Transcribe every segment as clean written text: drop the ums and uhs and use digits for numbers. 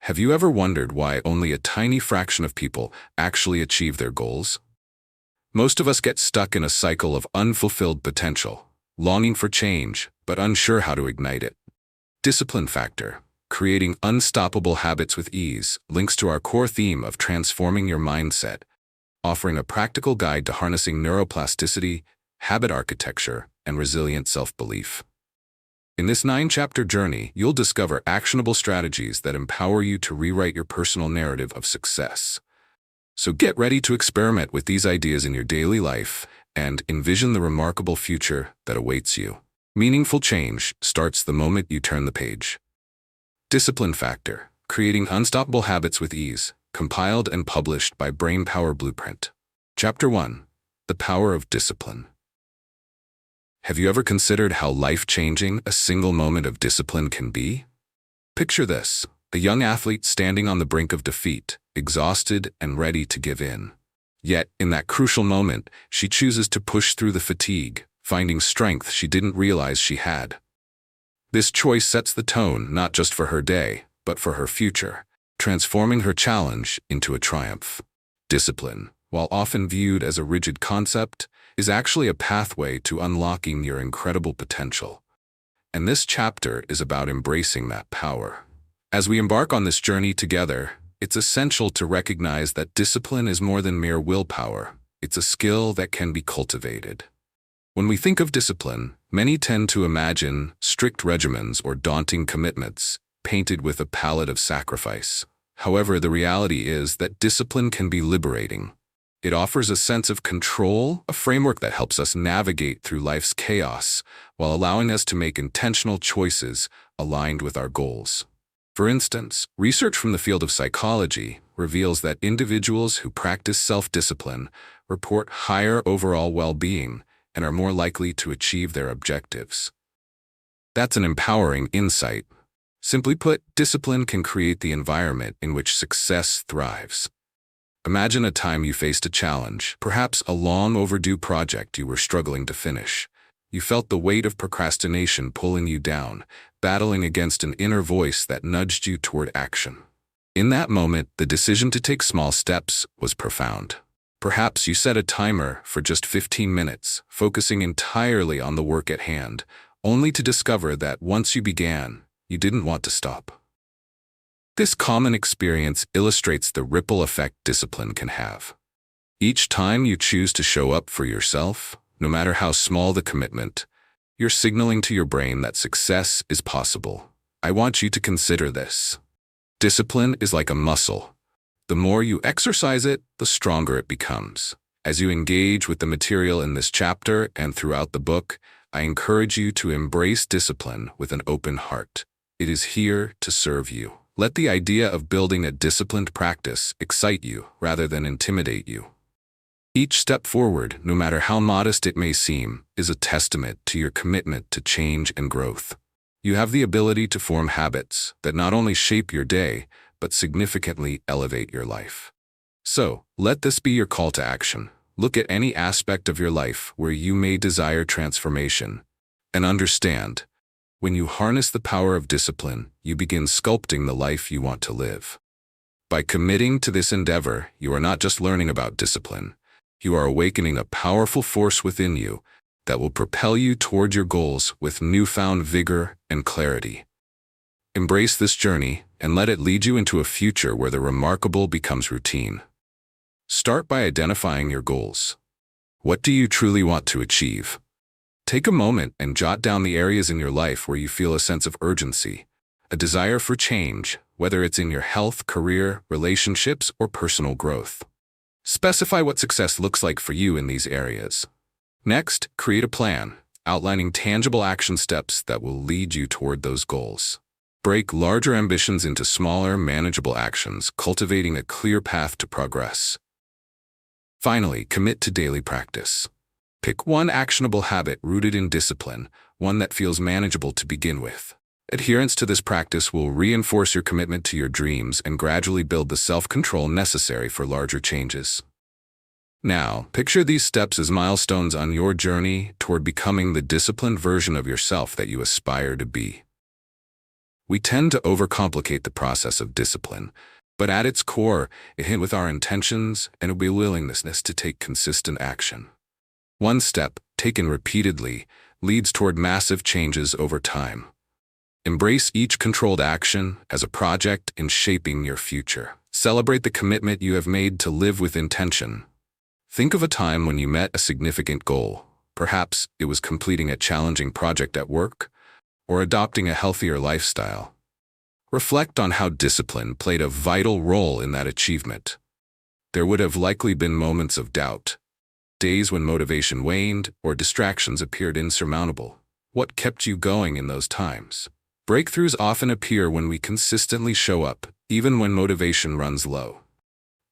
Have you ever wondered why only a tiny fraction of people actually achieve their goals? Most of us get stuck in a cycle of unfulfilled potential, longing for change, but unsure how to ignite it. Discipline factor, creating unstoppable habits with ease, links to our core theme of transforming your mindset, offering a practical guide to harnessing neuroplasticity, habit architecture, and resilient self-belief. In this 9-chapter journey, you'll discover actionable strategies that empower you to rewrite your personal narrative of success. So get ready to experiment with these ideas in your daily life and envision the remarkable future that awaits you. Meaningful change starts the moment you turn the page. Discipline factor, creating unstoppable habits with ease, compiled and published by Brainpower Blueprint. Chapter 1. The Power of Discipline. Have you ever considered how life-changing a single moment of discipline can be? Picture this, a young athlete standing on the brink of defeat, exhausted and ready to give in. Yet, in that crucial moment, she chooses to push through the fatigue, finding strength she didn't realize she had. This choice sets the tone not just for her day, but for her future, transforming her challenge into a triumph. Discipline, while often viewed as a rigid concept, is actually a pathway to unlocking your incredible potential. And this chapter is about embracing that power. As we embark on this journey together, it's essential to recognize that discipline is more than mere willpower. It's a skill that can be cultivated. When we think of discipline, many tend to imagine strict regimens or daunting commitments, painted with a palette of sacrifice. However, the reality is that discipline can be liberating. It offers a sense of control, a framework that helps us navigate through life's chaos, while allowing us to make intentional choices aligned with our goals. For instance, research from the field of psychology reveals that individuals who practice self-discipline report higher overall well-being and are more likely to achieve their objectives. That's an empowering insight. Simply put, discipline can create the environment in which success thrives. Imagine a time you faced a challenge, perhaps a long overdue project you were struggling to finish. You felt the weight of procrastination pulling you down, battling against an inner voice that nudged you toward action. In that moment, the decision to take small steps was profound. Perhaps you set a timer for just 15 minutes, focusing entirely on the work at hand, only to discover that once you began, you didn't want to stop. This common experience illustrates the ripple effect discipline can have. Each time you choose to show up for yourself, no matter how small the commitment, you're signaling to your brain that success is possible. I want you to consider this. Discipline is like a muscle. The more you exercise it, the stronger it becomes. As you engage with the material in this chapter and throughout the book, I encourage you to embrace discipline with an open heart. It is here to serve you. Let the idea of building a disciplined practice excite you rather than intimidate you. Each step forward, no matter how modest it may seem, is a testament to your commitment to change and growth. You have the ability to form habits that not only shape your day, but significantly elevate your life. So, let this be your call to action. Look at any aspect of your life where you may desire transformation, and understand, when you harness the power of discipline, you begin sculpting the life you want to live. By committing to this endeavor, you are not just learning about discipline. You are awakening a powerful force within you that will propel you toward your goals with newfound vigor and clarity. Embrace this journey and let it lead you into a future where the remarkable becomes routine. Start by identifying your goals. What do you truly want to achieve? Take a moment and jot down the areas in your life where you feel a sense of urgency, a desire for change, whether it's in your health, career, relationships, or personal growth. Specify what success looks like for you in these areas. Next, create a plan, outlining tangible action steps that will lead you toward those goals. Break larger ambitions into smaller, manageable actions, cultivating a clear path to progress. Finally, commit to daily practice. Pick one actionable habit rooted in discipline, one that feels manageable to begin with. Adherence to this practice will reinforce your commitment to your dreams and gradually build the self-control necessary for larger changes. Now, picture these steps as milestones on your journey toward becoming the disciplined version of yourself that you aspire to be. We tend to overcomplicate the process of discipline, but at its core, it hints with our intentions and a willingness to take consistent action. One step, taken repeatedly, leads toward massive changes over time. Embrace each controlled action as a project in shaping your future. Celebrate the commitment you have made to live with intention. Think of a time when you met a significant goal. Perhaps it was completing a challenging project at work or adopting a healthier lifestyle. Reflect on how discipline played a vital role in that achievement. There would have likely been moments of doubt, days when motivation waned or distractions appeared insurmountable. What kept you going in those times? Breakthroughs often appear when we consistently show up, even when motivation runs low.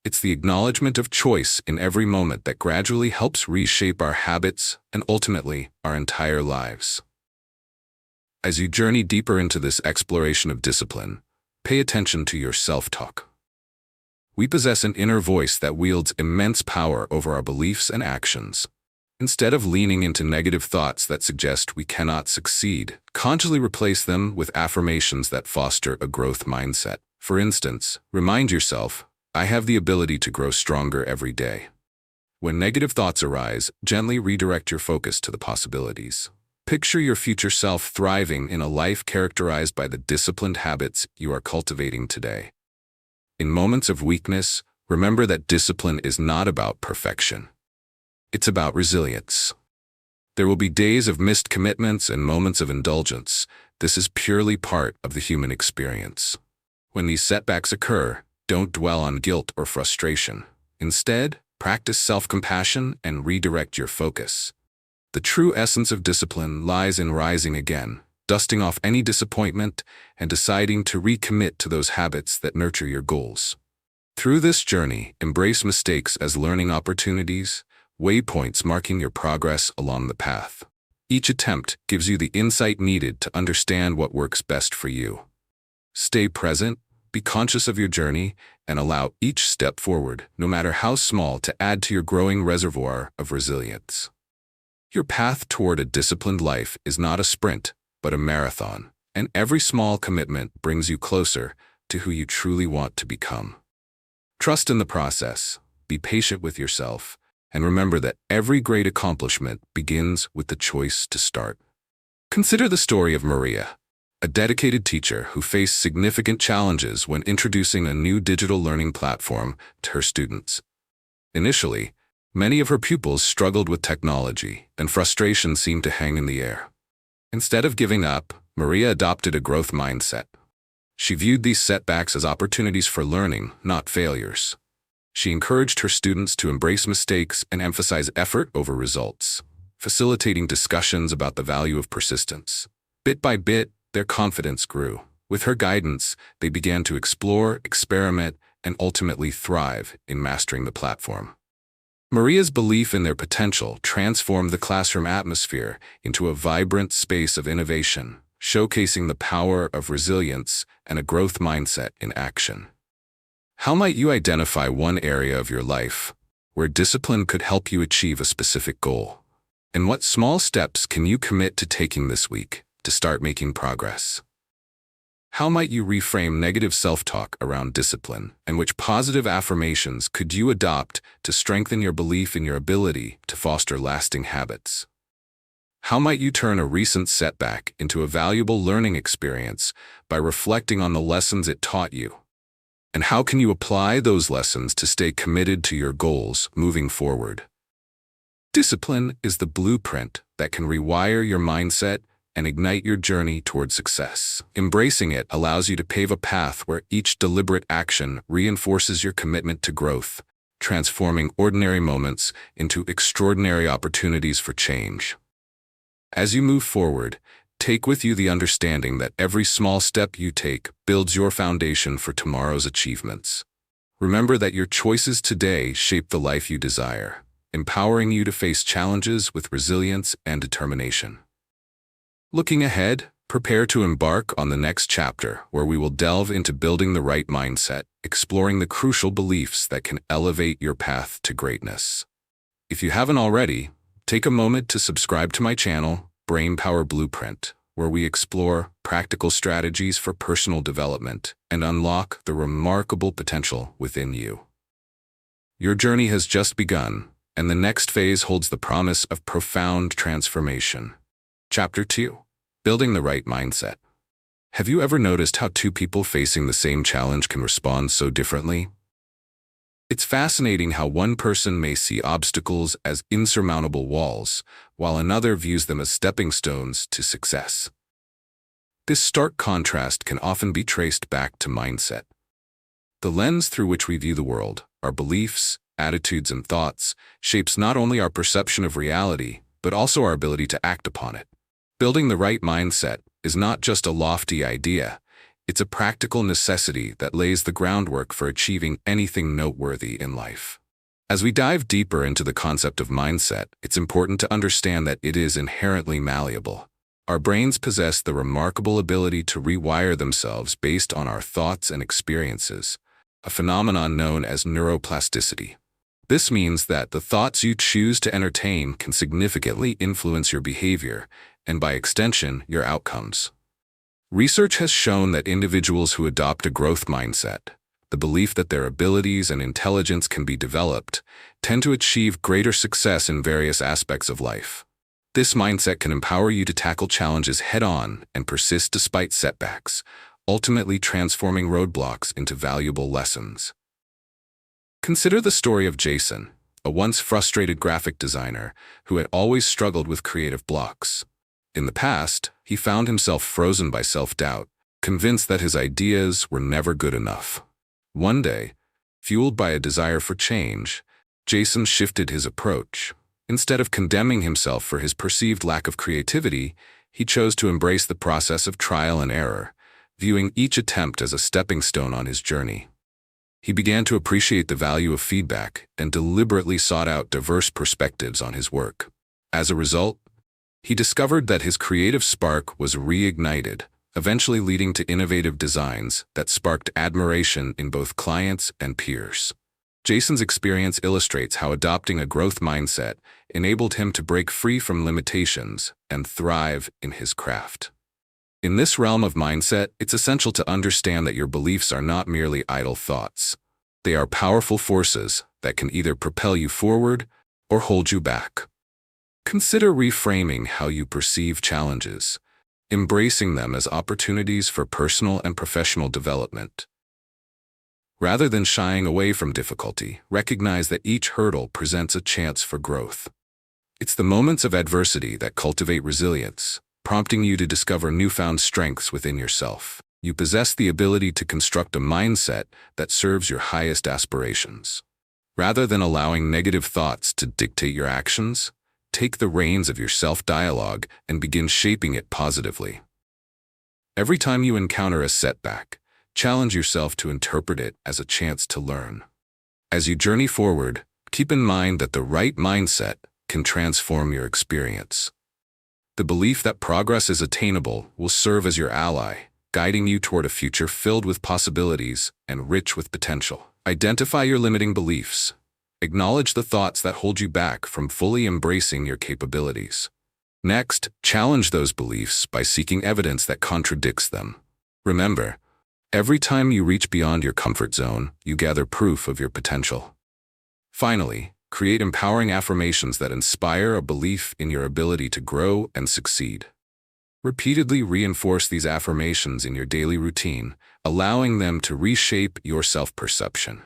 It's the acknowledgement of choice in every moment that gradually helps reshape our habits and ultimately our entire lives. As you journey deeper into this exploration of discipline, pay attention to your self-talk. We possess an inner voice that wields immense power over our beliefs and actions. Instead of leaning into negative thoughts that suggest we cannot succeed, consciously replace them with affirmations that foster a growth mindset. For instance, remind yourself, I have the ability to grow stronger every day. When negative thoughts arise, gently redirect your focus to the possibilities. Picture your future self thriving in a life characterized by the disciplined habits you are cultivating today. In moments of weakness, remember that discipline is not about perfection. It's about resilience. There will be days of missed commitments and moments of indulgence. This is purely part of the human experience. When these setbacks occur, don't dwell on guilt or frustration. Instead, practice self-compassion and redirect your focus. The true essence of discipline lies in rising again, dusting off any disappointment, and deciding to recommit to those habits that nurture your goals. Through this journey, embrace mistakes as learning opportunities, waypoints marking your progress along the path. Each attempt gives you the insight needed to understand what works best for you. Stay present, be conscious of your journey, and allow each step forward, no matter how small, to add to your growing reservoir of resilience. Your path toward a disciplined life is not a sprint, but a marathon, and every small commitment brings you closer to who you truly want to become. Trust in the process, be patient with yourself, and remember that every great accomplishment begins with the choice to start. Consider the story of Maria, a dedicated teacher who faced significant challenges when introducing a new digital learning platform to her students. Initially, many of her pupils struggled with technology, and frustration seemed to hang in the air. Instead of giving up, Maria adopted a growth mindset. She viewed these setbacks as opportunities for learning, not failures. She encouraged her students to embrace mistakes and emphasize effort over results, facilitating discussions about the value of persistence. Bit by bit, their confidence grew. With her guidance, they began to explore, experiment, and ultimately thrive in mastering the platform. Maria's belief in their potential transformed the classroom atmosphere into a vibrant space of innovation, showcasing the power of resilience and a growth mindset in action. How might you identify one area of your life where discipline could help you achieve a specific goal? And what small steps can you commit to taking this week to start making progress? How might you reframe negative self-talk around discipline, and which positive affirmations could you adopt to strengthen your belief in your ability to foster lasting habits? How might you turn a recent setback into a valuable learning experience by reflecting on the lessons it taught you? And how can you apply those lessons to stay committed to your goals moving forward? Discipline is the blueprint that can rewire your mindset and ignite your journey toward success. Embracing it allows you to pave a path where each deliberate action reinforces your commitment to growth, transforming ordinary moments into extraordinary opportunities for change. As you move forward, take with you the understanding that every small step you take builds your foundation for tomorrow's achievements. Remember that your choices today shape the life you desire, empowering you to face challenges with resilience and determination. Looking ahead, prepare to embark on the next chapter where we will delve into building the right mindset, exploring the crucial beliefs that can elevate your path to greatness. If you haven't already, take a moment to subscribe to my channel, Brainpower Blueprint, where we explore practical strategies for personal development and unlock the remarkable potential within you. Your journey has just begun, and the next phase holds the promise of profound transformation. Chapter 2: Building the Right Mindset. Have you ever noticed how two people facing the same challenge can respond so differently? It's fascinating how one person may see obstacles as insurmountable walls, while another views them as stepping stones to success. This stark contrast can often be traced back to mindset. The lens through which we view the world, our beliefs, attitudes, and thoughts, shapes not only our perception of reality, but also our ability to act upon it. Building the right mindset is not just a lofty idea, it's a practical necessity that lays the groundwork for achieving anything noteworthy in life. As we dive deeper into the concept of mindset, it's important to understand that it is inherently malleable. Our brains possess the remarkable ability to rewire themselves based on our thoughts and experiences, a phenomenon known as neuroplasticity. This means that the thoughts you choose to entertain can significantly influence your behavior, and by extension, your outcomes. Research has shown that individuals who adopt a growth mindset, the belief that their abilities and intelligence can be developed, tend to achieve greater success in various aspects of life. This mindset can empower you to tackle challenges head-on and persist despite setbacks, ultimately transforming roadblocks into valuable lessons. Consider the story of Jason, a once frustrated graphic designer who had always struggled with creative blocks. In the past, he found himself frozen by self-doubt, convinced that his ideas were never good enough. One day, fueled by a desire for change, Jason shifted his approach. Instead of condemning himself for his perceived lack of creativity, he chose to embrace the process of trial and error, viewing each attempt as a stepping stone on his journey. He began to appreciate the value of feedback and deliberately sought out diverse perspectives on his work. As a result, he discovered that his creative spark was reignited, eventually leading to innovative designs that sparked admiration in both clients and peers. Jason's experience illustrates how adopting a growth mindset enabled him to break free from limitations and thrive in his craft. In this realm of mindset, it's essential to understand that your beliefs are not merely idle thoughts. They are powerful forces that can either propel you forward or hold you back. Consider reframing how you perceive challenges, embracing them as opportunities for personal and professional development. Rather than shying away from difficulty, recognize that each hurdle presents a chance for growth. It's the moments of adversity that cultivate resilience, prompting you to discover newfound strengths within yourself. You possess the ability to construct a mindset that serves your highest aspirations. Rather than allowing negative thoughts to dictate your actions, take the reins of your self-dialogue and begin shaping it positively. Every time you encounter a setback, challenge yourself to interpret it as a chance to learn. As you journey forward, keep in mind that the right mindset can transform your experience. The belief that progress is attainable will serve as your ally, guiding you toward a future filled with possibilities and rich with potential. Identify your limiting beliefs. Acknowledge the thoughts that hold you back from fully embracing your capabilities. Next, challenge those beliefs by seeking evidence that contradicts them. Remember, every time you reach beyond your comfort zone, you gather proof of your potential. Finally, create empowering affirmations that inspire a belief in your ability to grow and succeed. Repeatedly reinforce these affirmations in your daily routine, allowing them to reshape your self-perception.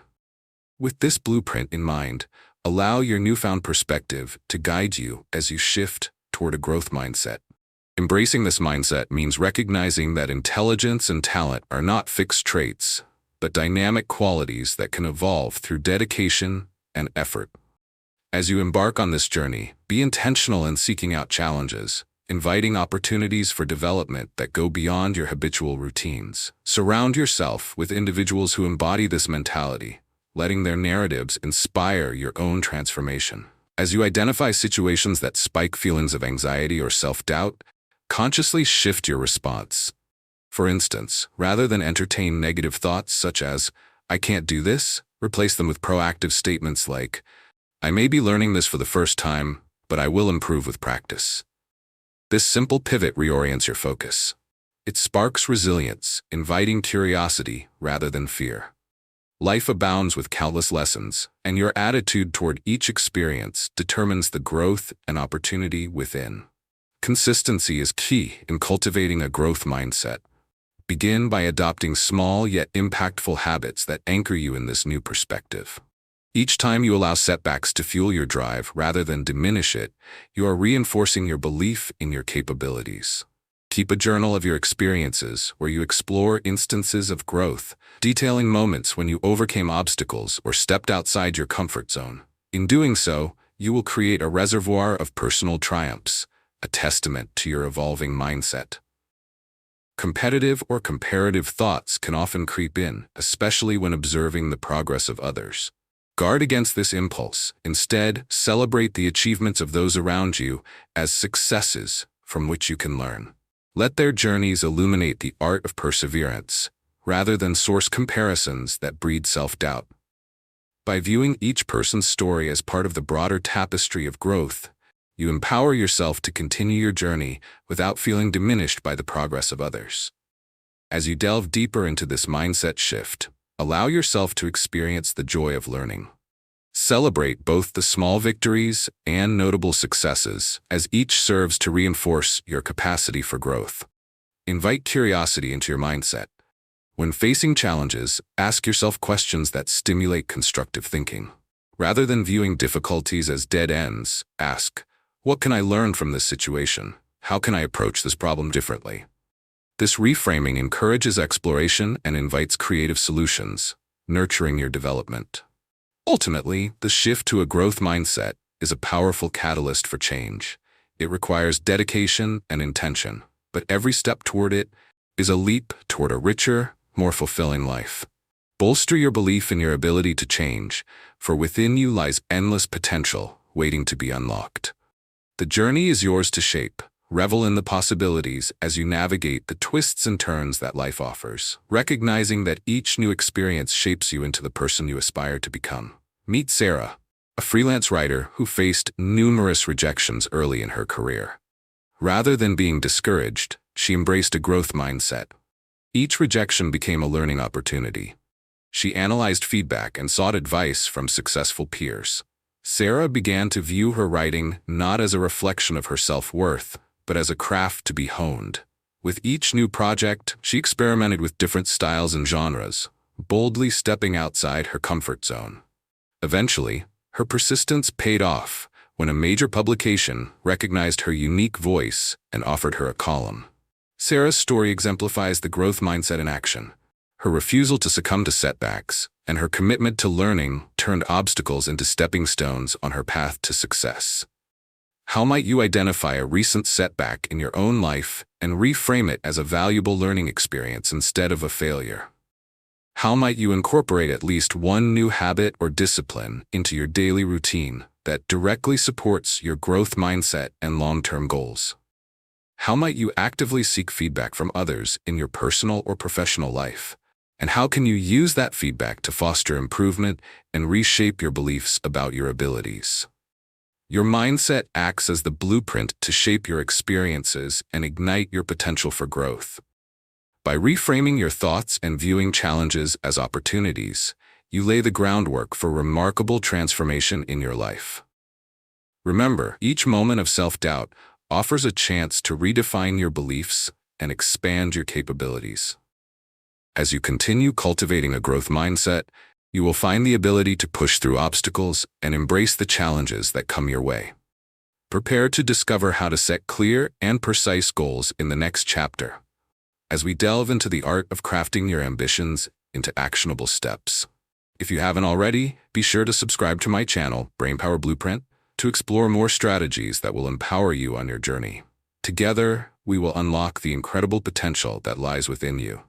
With this blueprint in mind, allow your newfound perspective to guide you as you shift toward a growth mindset. Embracing this mindset means recognizing that intelligence and talent are not fixed traits, but dynamic qualities that can evolve through dedication and effort. As you embark on this journey, be intentional in seeking out challenges, inviting opportunities for development that go beyond your habitual routines. Surround yourself with individuals who embody this mentality, letting their narratives inspire your own transformation. As you identify situations that spike feelings of anxiety or self-doubt, consciously shift your response. For instance, rather than entertain negative thoughts such as, "I can't do this," replace them with proactive statements like, "I may be learning this for the first time, but I will improve with practice." This simple pivot reorients your focus. It sparks resilience, inviting curiosity rather than fear. Life abounds with countless lessons, and your attitude toward each experience determines the growth and opportunity within. Consistency is key in cultivating a growth mindset. Begin by adopting small yet impactful habits that anchor you in this new perspective. Each time you allow setbacks to fuel your drive rather than diminish it, you are reinforcing your belief in your capabilities. Keep a journal of your experiences where you explore instances of growth, detailing moments when you overcame obstacles or stepped outside your comfort zone. In doing so, you will create a reservoir of personal triumphs, a testament to your evolving mindset. Competitive or comparative thoughts can often creep in, especially when observing the progress of others. Guard against this impulse. Instead, celebrate the achievements of those around you as successes from which you can learn. Let their journeys illuminate the art of perseverance, rather than source comparisons that breed self-doubt. By viewing each person's story as part of the broader tapestry of growth, you empower yourself to continue your journey without feeling diminished by the progress of others. As you delve deeper into this mindset shift, allow yourself to experience the joy of learning. Celebrate both the small victories and notable successes, as each serves to reinforce your capacity for growth. Invite curiosity into your mindset. When facing challenges, ask yourself questions that stimulate constructive thinking. Rather than viewing difficulties as dead ends, ask, "What can I learn from this situation? How can I approach this problem differently?" This reframing encourages exploration and invites creative solutions, nurturing your development. Ultimately, the shift to a growth mindset is a powerful catalyst for change. It requires dedication and intention, but every step toward it is a leap toward a richer, more fulfilling life. Bolster your belief in your ability to change, for within you lies endless potential waiting to be unlocked. The journey is yours to shape. Revel in the possibilities as you navigate the twists and turns that life offers, recognizing that each new experience shapes you into the person you aspire to become. Meet Sarah, a freelance writer who faced numerous rejections early in her career. Rather than being discouraged, she embraced a growth mindset. Each rejection became a learning opportunity. She analyzed feedback and sought advice from successful peers. Sarah began to view her writing not as a reflection of her self-worth, but as a craft to be honed. With each new project, she experimented with different styles and genres, boldly stepping outside her comfort zone. Eventually, her persistence paid off when a major publication recognized her unique voice and offered her a column. Sarah's story exemplifies the growth mindset in action. Her refusal to succumb to setbacks and her commitment to learning turned obstacles into stepping stones on her path to success. How might you identify a recent setback in your own life and reframe it as a valuable learning experience instead of a failure? How might you incorporate at least one new habit or discipline into your daily routine that directly supports your growth mindset and long-term goals? How might you actively seek feedback from others in your personal or professional life? And how can you use that feedback to foster improvement and reshape your beliefs about your abilities? Your mindset acts as the blueprint to shape your experiences and ignite your potential for growth. By reframing your thoughts and viewing challenges as opportunities, you lay the groundwork for remarkable transformation in your life. Remember, each moment of self-doubt offers a chance to redefine your beliefs and expand your capabilities. As you continue cultivating a growth mindset, you will find the ability to push through obstacles and embrace the challenges that come your way. Prepare to discover how to set clear and precise goals in the next chapter, as we delve into the art of crafting your ambitions into actionable steps. If you haven't already, be sure to subscribe to my channel, Brainpower Blueprint, to explore more strategies that will empower you on your journey. Together, we will unlock the incredible potential that lies within you.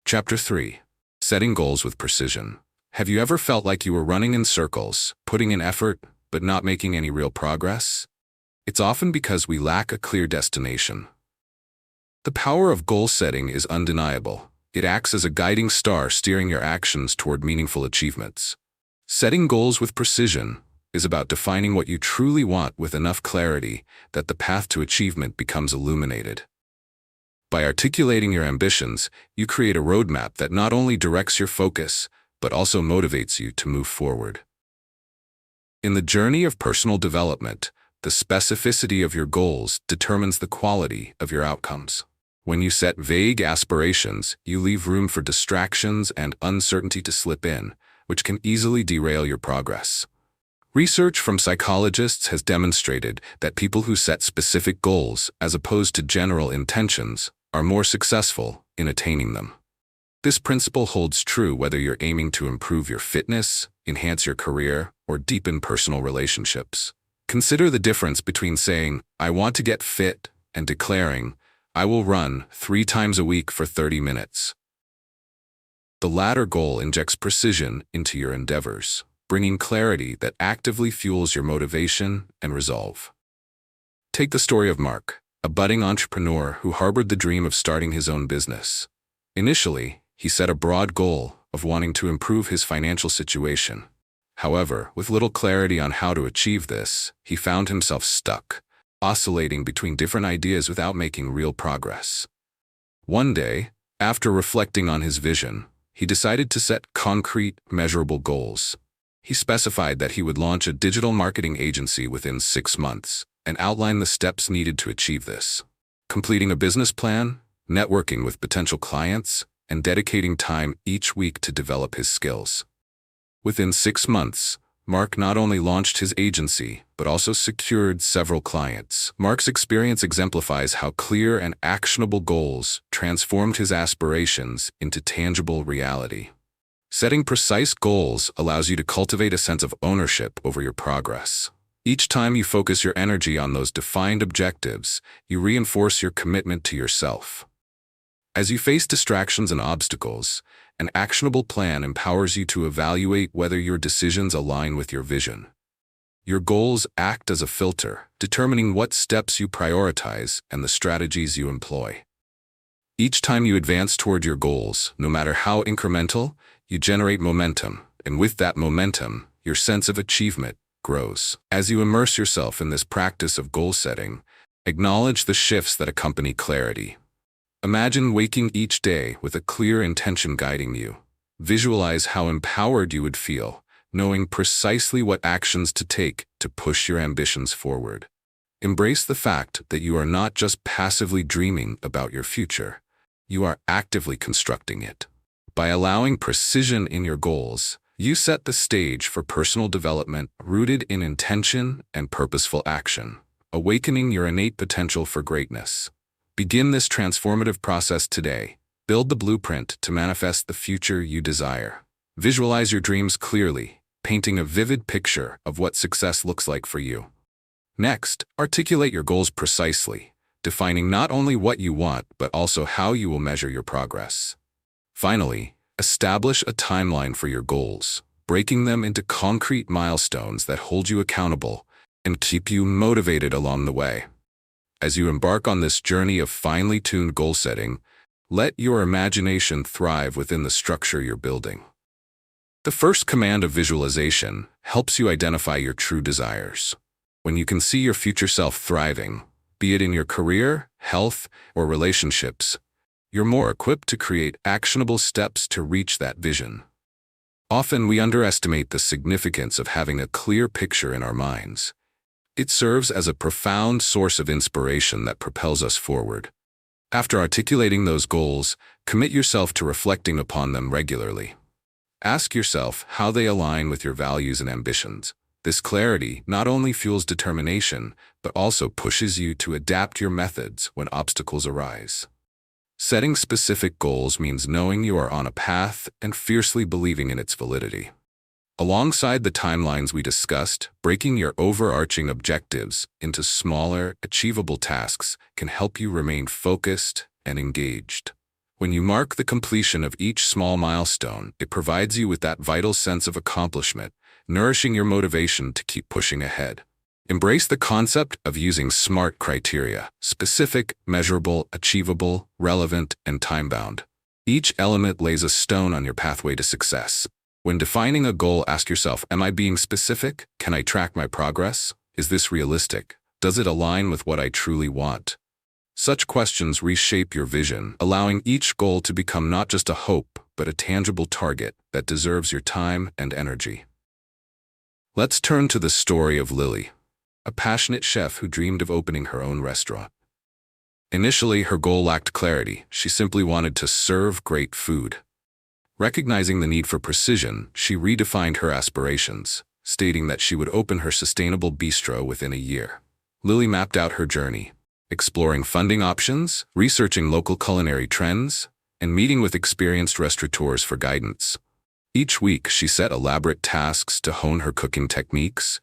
Chapter 3. Setting goals with precision. Have you ever felt like you were running in circles, putting in effort, but not making any real progress? It's often because we lack a clear destination. The power of goal setting is undeniable. It acts as a guiding star steering your actions toward meaningful achievements. Setting goals with precision is about defining what you truly want with enough clarity that the path to achievement becomes illuminated. By articulating your ambitions, you create a roadmap that not only directs your focus, but also motivates you to move forward. In the journey of personal development, the specificity of your goals determines the quality of your outcomes. When you set vague aspirations, you leave room for distractions and uncertainty to slip in, which can easily derail your progress. Research from psychologists has demonstrated that people who set specific goals, as opposed to general intentions, are more successful in attaining them. This principle holds true whether you're aiming to improve your fitness, enhance your career, or deepen personal relationships. Consider the difference between saying, "I want to get fit," and declaring, "I will run 3 times a week for 30 minutes." The latter goal injects precision into your endeavors, bringing clarity that actively fuels your motivation and resolve. Take the story of Mark, a budding entrepreneur who harbored the dream of starting his own business. Initially, he set a broad goal of wanting to improve his financial situation. However, with little clarity on how to achieve this, he found himself stuck, oscillating between different ideas without making real progress. One day, after reflecting on his vision, he decided to set concrete, measurable goals. He specified that he would launch a digital marketing agency within 6 months and outline the steps needed to achieve this, completing a business plan, networking with potential clients, and dedicating time each week to develop his skills. Within 6 months, Mark not only launched his agency, but also secured several clients. Mark's experience exemplifies how clear and actionable goals transformed his aspirations into tangible reality. Setting precise goals allows you to cultivate a sense of ownership over your progress. Each time you focus your energy on those defined objectives, you reinforce your commitment to yourself. As you face distractions and obstacles, an actionable plan empowers you to evaluate whether your decisions align with your vision. Your goals act as a filter, determining what steps you prioritize and the strategies you employ. Each time you advance toward your goals, no matter how incremental, you generate momentum, and with that momentum, your sense of achievement grows. As you immerse yourself in this practice of goal setting, acknowledge the shifts that accompany clarity. Imagine waking each day with a clear intention guiding you. Visualize how empowered you would feel, knowing precisely what actions to take to push your ambitions forward. Embrace the fact that you are not just passively dreaming about your future, you are actively constructing it. By allowing precision in your goals, you set the stage for personal development rooted in intention and purposeful action, awakening your innate potential for greatness. Begin this transformative process today. Build the blueprint to manifest the future you desire. Visualize your dreams clearly, painting a vivid picture of what success looks like for you. Next, articulate your goals precisely, defining not only what you want, but also how you will measure your progress. Finally, establish a timeline for your goals, breaking them into concrete milestones that hold you accountable and keep you motivated along the way. As you embark on this journey of finely tuned goal setting, let your imagination thrive within the structure you're building. The first command of visualization helps you identify your true desires. When you can see your future self thriving, be it in your career, health, or relationships, you're more equipped to create actionable steps to reach that vision. Often we underestimate the significance of having a clear picture in our minds. It serves as a profound source of inspiration that propels us forward. After articulating those goals, commit yourself to reflecting upon them regularly. Ask yourself how they align with your values and ambitions. This clarity not only fuels determination, but also pushes you to adapt your methods when obstacles arise. Setting specific goals means knowing you are on a path and fiercely believing in its validity. Alongside the timelines we discussed, breaking your overarching objectives into smaller, achievable tasks can help you remain focused and engaged. When you mark the completion of each small milestone, it provides you with that vital sense of accomplishment, nourishing your motivation to keep pushing ahead. Embrace the concept of using SMART criteria: specific, measurable, achievable, relevant, and time-bound. Each element lays a stone on your pathway to success. When defining a goal, ask yourself, am I being specific? Can I track my progress? Is this realistic? Does it align with what I truly want? Such questions reshape your vision, allowing each goal to become not just a hope, but a tangible target that deserves your time and energy. Let's turn to the story of Lily, a passionate chef who dreamed of opening her own restaurant. Initially, her goal lacked clarity. She simply wanted to serve great food. Recognizing the need for precision, she redefined her aspirations, stating that she would open her sustainable bistro within a year. Lily mapped out her journey, exploring funding options, researching local culinary trends, and meeting with experienced restaurateurs for guidance. Each week, she set elaborate tasks to hone her cooking techniques,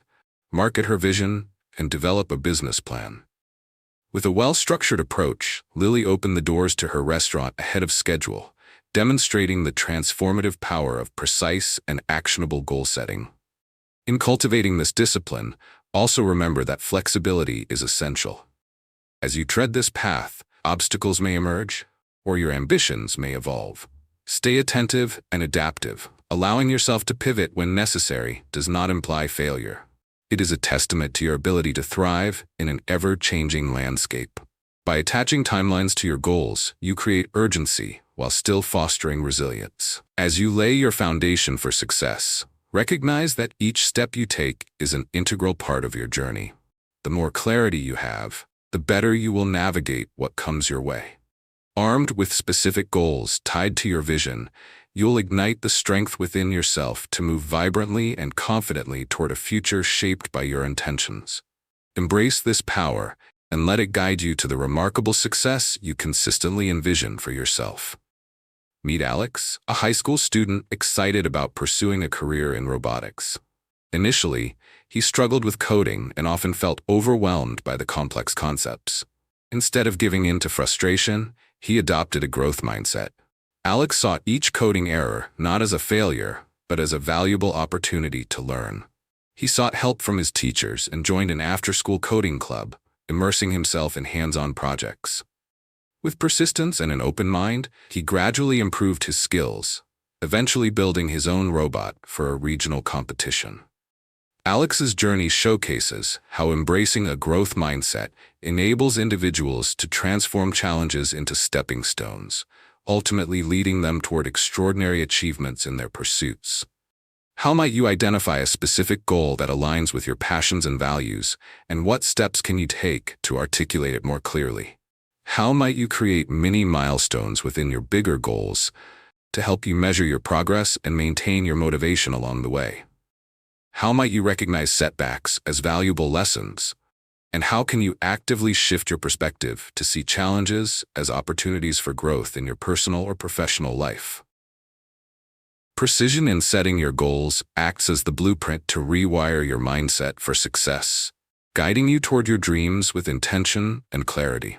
market her vision, and develop a business plan. With a well-structured approach, Lily opened the doors to her restaurant ahead of schedule, demonstrating the transformative power of precise and actionable goal setting. In cultivating this discipline, also remember that flexibility is essential. As you tread this path, obstacles may emerge, or your ambitions may evolve. Stay attentive and adaptive. Allowing yourself to pivot when necessary does not imply failure. It is a testament to your ability to thrive in an ever-changing landscape. By attaching timelines to your goals, you create urgency while still fostering resilience. As you lay your foundation for success, recognize that each step you take is an integral part of your journey. The more clarity you have, the better you will navigate what comes your way. Armed with specific goals tied to your vision, you'll ignite the strength within yourself to move vibrantly and confidently toward a future shaped by your intentions. Embrace this power and let it guide you to the remarkable success you consistently envision for yourself. Meet Alex, a high school student excited about pursuing a career in robotics. Initially, he struggled with coding and often felt overwhelmed by the complex concepts. Instead of giving in to frustration, he adopted a growth mindset. Alex saw each coding error not as a failure, but as a valuable opportunity to learn. He sought help from his teachers and joined an after-school coding club, immersing himself in hands-on projects. With persistence and an open mind, he gradually improved his skills, eventually building his own robot for a regional competition. Alex's journey showcases how embracing a growth mindset enables individuals to transform challenges into stepping stones, ultimately leading them toward extraordinary achievements in their pursuits. How might you identify a specific goal that aligns with your passions and values, and what steps can you take to articulate it more clearly? How might you create mini milestones within your bigger goals to help you measure your progress and maintain your motivation along the way? How might you recognize setbacks as valuable lessons? And how can you actively shift your perspective to see challenges as opportunities for growth in your personal or professional life? Precision in setting your goals acts as the blueprint to rewire your mindset for success, guiding you toward your dreams with intention and clarity.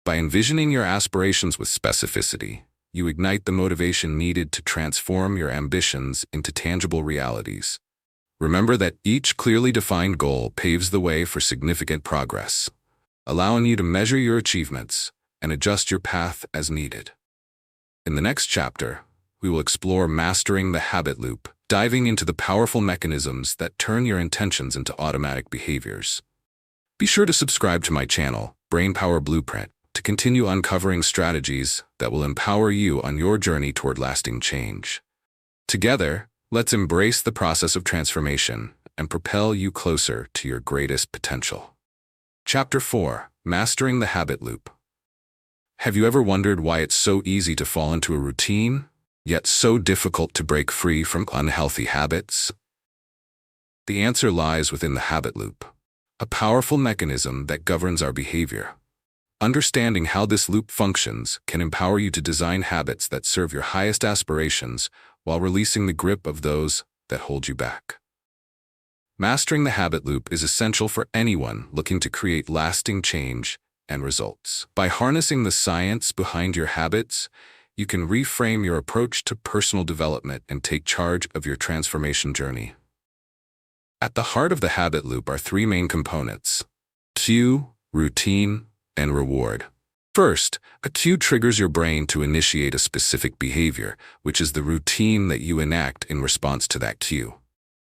By envisioning your aspirations with specificity, you ignite the motivation needed to transform your ambitions into tangible realities. Remember that each clearly defined goal paves the way for significant progress, allowing you to measure your achievements and adjust your path as needed. In the next chapter, we will explore mastering the habit loop, diving into the powerful mechanisms that turn your intentions into automatic behaviors. Be sure to subscribe to my channel, Brainpower Blueprint, to continue uncovering strategies that will empower you on your journey toward lasting change. Together, let's embrace the process of transformation and propel you closer to your greatest potential. Chapter 4: Mastering the Habit Loop. Have you ever wondered why it's so easy to fall into a routine, yet so difficult to break free from unhealthy habits? The answer lies within the habit loop, a powerful mechanism that governs our behavior. Understanding how this loop functions can empower you to design habits that serve your highest aspirations while releasing the grip of those that hold you back. Mastering the habit loop is essential for anyone looking to create lasting change and results. By harnessing the science behind your habits, you can reframe your approach to personal development and take charge of your transformation journey. At the heart of the habit loop are three main components: cue, routine, and reward. First, a cue triggers your brain to initiate a specific behavior, which is the routine that you enact in response to that cue.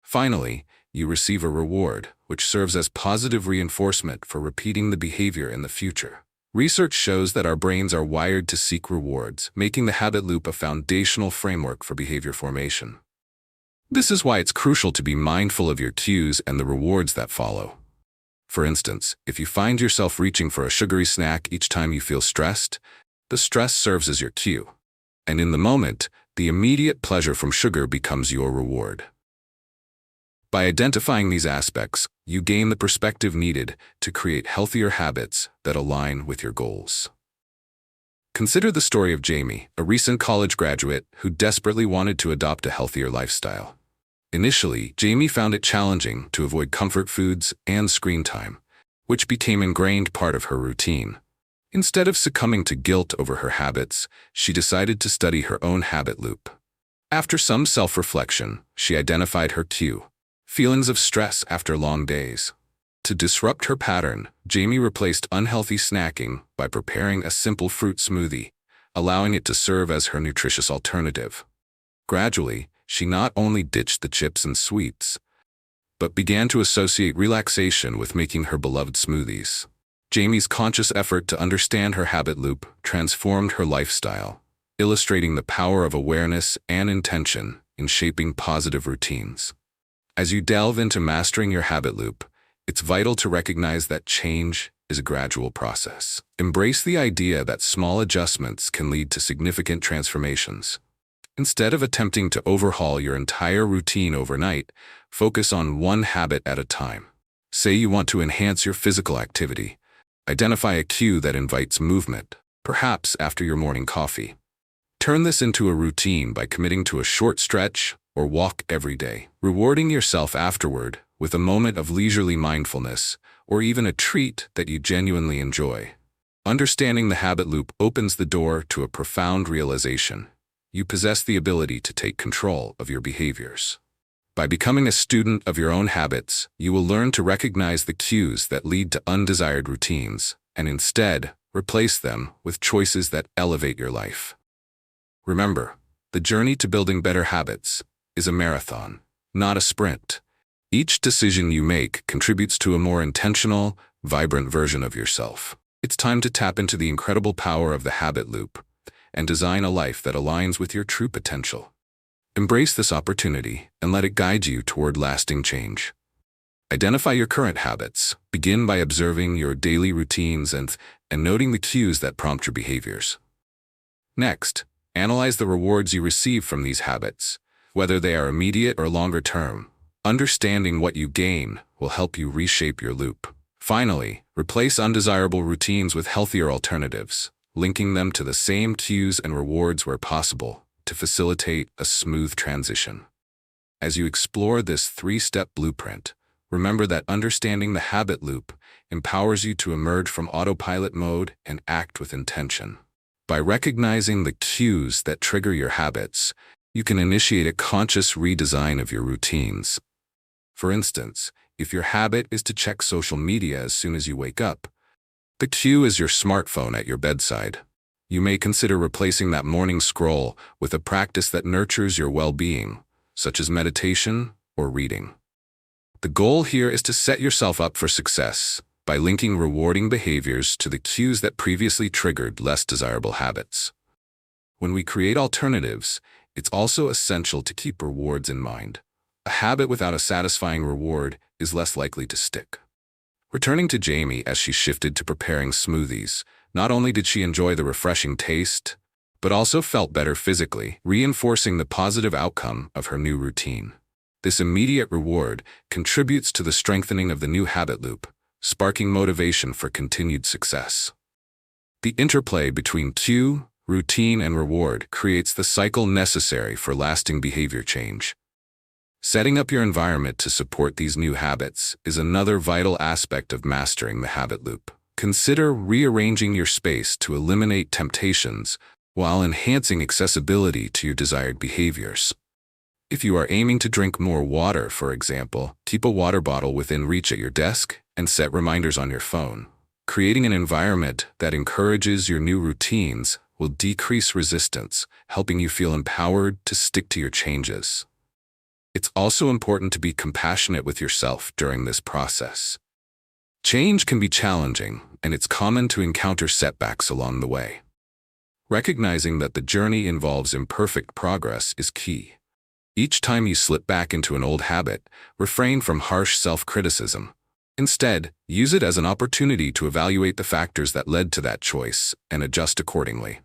Finally, you receive a reward, which serves as positive reinforcement for repeating the behavior in the future. Research shows that our brains are wired to seek rewards, making the habit loop a foundational framework for behavior formation. This is why it's crucial to be mindful of your cues and the rewards that follow. For instance, if you find yourself reaching for a sugary snack each time you feel stressed, the stress serves as your cue. And in the moment, the immediate pleasure from sugar becomes your reward. By identifying these aspects, you gain the perspective needed to create healthier habits that align with your goals. Consider the story of Jamie, a recent college graduate who desperately wanted to adopt a healthier lifestyle. Initially, Jamie found it challenging to avoid comfort foods and screen time, which became an ingrained part of her routine. Instead of succumbing to guilt over her habits, she decided to study her own habit loop. After some self-reflection, she identified her cue: feelings of stress after long days. To disrupt her pattern, Jamie replaced unhealthy snacking by preparing a simple fruit smoothie, allowing it to serve as her nutritious alternative. Gradually, she not only ditched the chips and sweets, but began to associate relaxation with making her beloved smoothies. Jamie's conscious effort to understand her habit loop transformed her lifestyle, illustrating the power of awareness and intention in shaping positive routines. As you delve into mastering your habit loop, it's vital to recognize that change is a gradual process. Embrace the idea that small adjustments can lead to significant transformations. Instead of attempting to overhaul your entire routine overnight, focus on one habit at a time. Say you want to enhance your physical activity. Identify a cue that invites movement, perhaps after your morning coffee. Turn this into a routine by committing to a short stretch or walk every day, rewarding yourself afterward with a moment of leisurely mindfulness or even a treat that you genuinely enjoy. Understanding the habit loop opens the door to a profound realization. You possess the ability to take control of your behaviors. By becoming a student of your own habits, you will learn to recognize the cues that lead to undesired routines and instead replace them with choices that elevate your life. Remember, the journey to building better habits is a marathon, not a sprint. Each decision you make contributes to a more intentional, vibrant version of yourself. It's time to tap into the incredible power of the habit loop and design a life that aligns with your true potential. Embrace this opportunity and let it guide you toward lasting change. Identify your current habits. Begin by observing your daily routines and noting the cues that prompt your behaviors. Next, analyze the rewards you receive from these habits, whether they are immediate or longer term. Understanding what you gain will help you reshape your loop. Finally, replace undesirable routines with healthier alternatives, linking them to the same cues and rewards where possible to facilitate a smooth transition. As you explore this three-step blueprint, remember that understanding the habit loop empowers you to emerge from autopilot mode and act with intention. By recognizing the cues that trigger your habits, you can initiate a conscious redesign of your routines. For instance, if your habit is to check social media as soon as you wake up, the cue is your smartphone at your bedside. You may consider replacing that morning scroll with a practice that nurtures your well-being, such as meditation or reading. The goal here is to set yourself up for success by linking rewarding behaviors to the cues that previously triggered less desirable habits. When we create alternatives, it's also essential to keep rewards in mind. A habit without a satisfying reward is less likely to stick. Returning to Jamie as she shifted to preparing smoothies, not only did she enjoy the refreshing taste, but also felt better physically, reinforcing the positive outcome of her new routine. This immediate reward contributes to the strengthening of the new habit loop, sparking motivation for continued success. The interplay between cue, routine, and reward creates the cycle necessary for lasting behavior change. Setting up your environment to support these new habits is another vital aspect of mastering the habit loop. Consider rearranging your space to eliminate temptations while enhancing accessibility to your desired behaviors. If you are aiming to drink more water, for example, keep a water bottle within reach at your desk and set reminders on your phone. Creating an environment that encourages your new routines will decrease resistance, helping you feel empowered to stick to your changes. It's also important to be compassionate with yourself during this process. Change can be challenging, and it's common to encounter setbacks along the way. Recognizing that the journey involves imperfect progress is key. Each time you slip back into an old habit, refrain from harsh self-criticism. Instead, use it as an opportunity to evaluate the factors that led to that choice and adjust accordingly.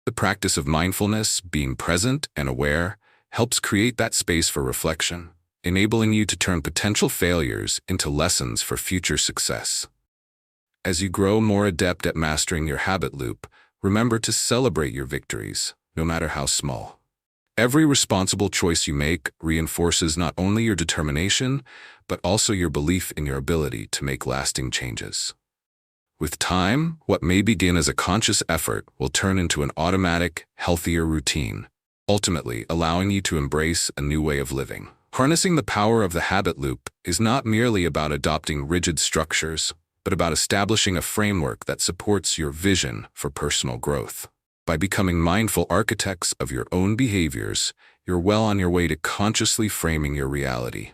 The practice of mindfulness, being present and aware, helps create that space for reflection, enabling you to turn potential failures into lessons for future success. As you grow more adept at mastering your habit loop, remember to celebrate your victories, no matter how small. Every responsible choice you make reinforces not only your determination, but also your belief in your ability to make lasting changes. With time, what may begin as a conscious effort will turn into an automatic, healthier routine, ultimately allowing you to embrace a new way of living. Harnessing the power of the habit loop is not merely about adopting rigid structures, but about establishing a framework that supports your vision for personal growth. By becoming mindful architects of your own behaviors, you're well on your way to consciously framing your reality.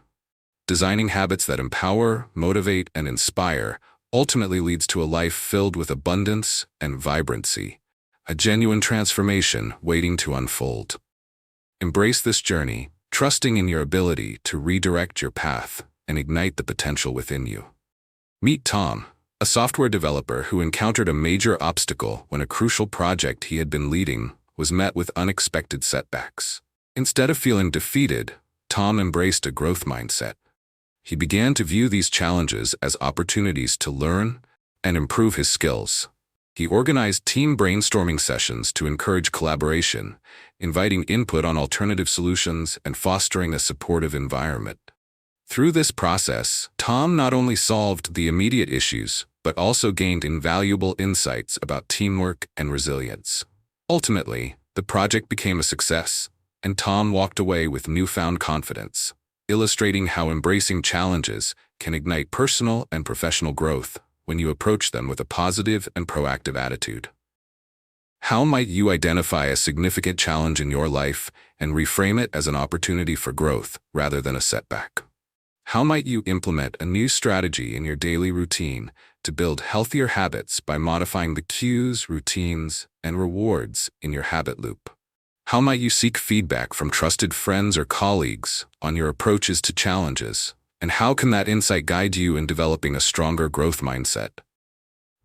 Designing habits that empower, motivate, and inspire ultimately leads to a life filled with abundance and vibrancy, a genuine transformation waiting to unfold. Embrace this journey, trusting in your ability to redirect your path and ignite the potential within you. Meet Tom, a software developer who encountered a major obstacle when a crucial project he had been leading was met with unexpected setbacks. Instead of feeling defeated, Tom embraced a growth mindset. He began to view these challenges as opportunities to learn and improve his skills. He organized team brainstorming sessions to encourage collaboration, inviting input on alternative solutions and fostering a supportive environment. Through this process, Tom not only solved the immediate issues, but also gained invaluable insights about teamwork and resilience. Ultimately, the project became a success, and Tom walked away with newfound confidence, illustrating how embracing challenges can ignite personal and professional growth when you approach them with a positive and proactive attitude. How might you identify a significant challenge in your life and reframe it as an opportunity for growth rather than a setback? How might you implement a new strategy in your daily routine to build healthier habits by modifying the cues, routines, and rewards in your habit loop? How might you seek feedback from trusted friends or colleagues on your approaches to challenges? And how can that insight guide you in developing a stronger growth mindset?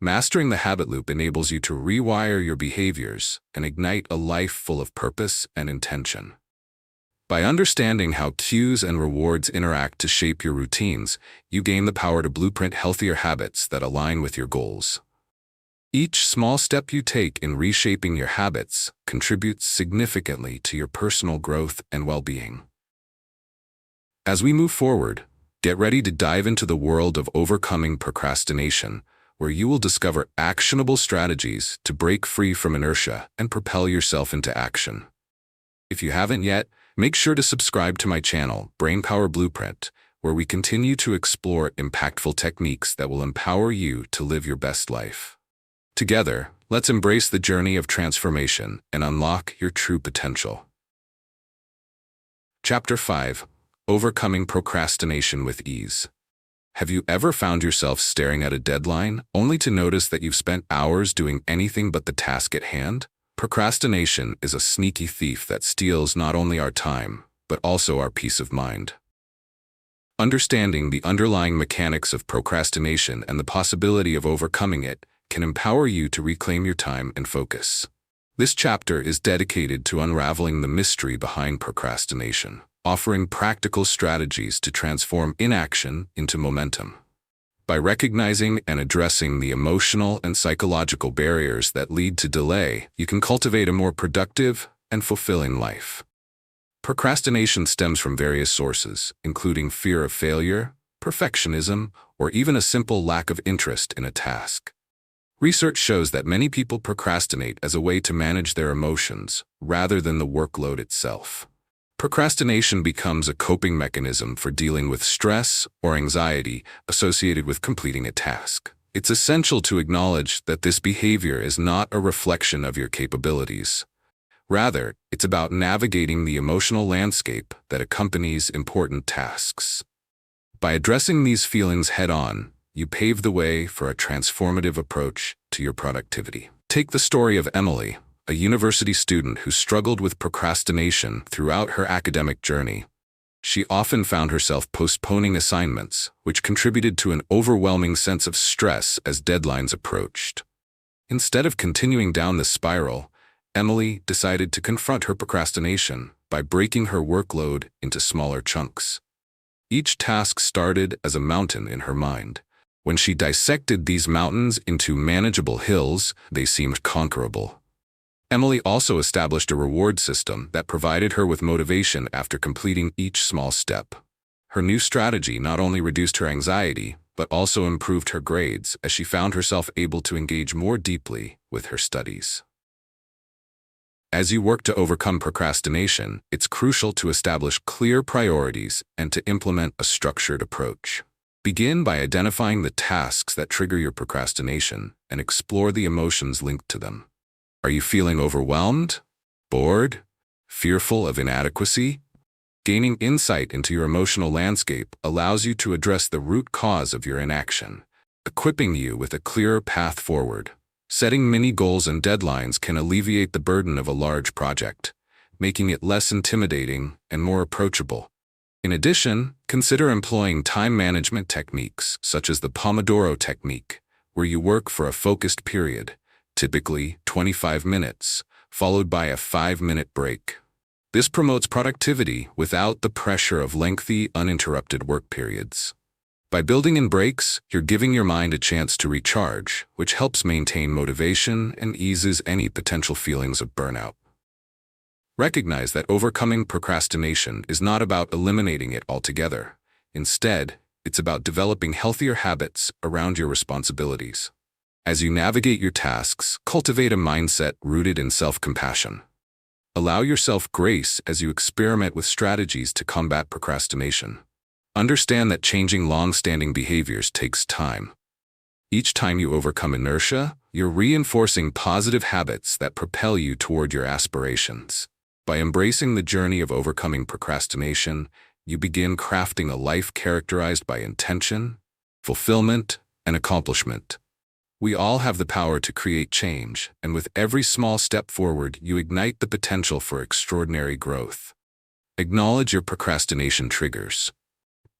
Mastering the habit loop enables you to rewire your behaviors and ignite a life full of purpose and intention. By understanding how cues and rewards interact to shape your routines, you gain the power to blueprint healthier habits that align with your goals. Each small step you take in reshaping your habits contributes significantly to your personal growth and well-being. As we move forward, get ready to dive into the world of overcoming procrastination, where you will discover actionable strategies to break free from inertia and propel yourself into action. If you haven't yet, make sure to subscribe to my channel, Brainpower Blueprint, where we continue to explore impactful techniques that will empower you to live your best life. Together, let's embrace the journey of transformation and unlock your true potential. Chapter 5: Overcoming Procrastination with Ease. Have you ever found yourself staring at a deadline only to notice that you've spent hours doing anything but the task at hand? Procrastination is a sneaky thief that steals not only our time, but also our peace of mind. Understanding the underlying mechanics of procrastination and the possibility of overcoming it can empower you to reclaim your time and focus. This chapter is dedicated to unraveling the mystery behind procrastination, offering practical strategies to transform inaction into momentum. By recognizing and addressing the emotional and psychological barriers that lead to delay, you can cultivate a more productive and fulfilling life. Procrastination stems from various sources, including fear of failure, perfectionism, or even a simple lack of interest in a task. Research shows that many people procrastinate as a way to manage their emotions, rather than the workload itself. Procrastination becomes a coping mechanism for dealing with stress or anxiety associated with completing a task. It's essential to acknowledge that this behavior is not a reflection of your capabilities. Rather, it's about navigating the emotional landscape that accompanies important tasks. By addressing these feelings head-on, you pave the way for a transformative approach to your productivity. Take the story of Emily, a university student who struggled with procrastination throughout her academic journey. She often found herself postponing assignments, which contributed to an overwhelming sense of stress as deadlines approached. Instead of continuing down the spiral, Emily decided to confront her procrastination by breaking her workload into smaller chunks. Each task started as a mountain in her mind. When she dissected these mountains into manageable hills, they seemed conquerable. Emily also established a reward system that provided her with motivation after completing each small step. Her new strategy not only reduced her anxiety, but also improved her grades as she found herself able to engage more deeply with her studies. As you work to overcome procrastination, it's crucial to establish clear priorities and to implement a structured approach. Begin by identifying the tasks that trigger your procrastination and explore the emotions linked to them. Are you feeling overwhelmed, bored, fearful of inadequacy? Gaining insight into your emotional landscape allows you to address the root cause of your inaction, equipping you with a clearer path forward. Setting mini goals and deadlines can alleviate the burden of a large project, making it less intimidating and more approachable. In addition, consider employing time management techniques such as the Pomodoro technique, where you work for a focused period, typically 25 minutes, followed by a 5-minute break. This promotes productivity without the pressure of lengthy, uninterrupted work periods. By building in breaks, you're giving your mind a chance to recharge, which helps maintain motivation and eases any potential feelings of burnout. Recognize that overcoming procrastination is not about eliminating it altogether. Instead, it's about developing healthier habits around your responsibilities. As you navigate your tasks, cultivate a mindset rooted in self-compassion. Allow yourself grace as you experiment with strategies to combat procrastination. Understand that changing long-standing behaviors takes time. Each time you overcome inertia, you're reinforcing positive habits that propel you toward your aspirations. By embracing the journey of overcoming procrastination, you begin crafting a life characterized by intention, fulfillment, and accomplishment. We all have the power to create change, and with every small step forward, you ignite the potential for extraordinary growth. Acknowledge your procrastination triggers.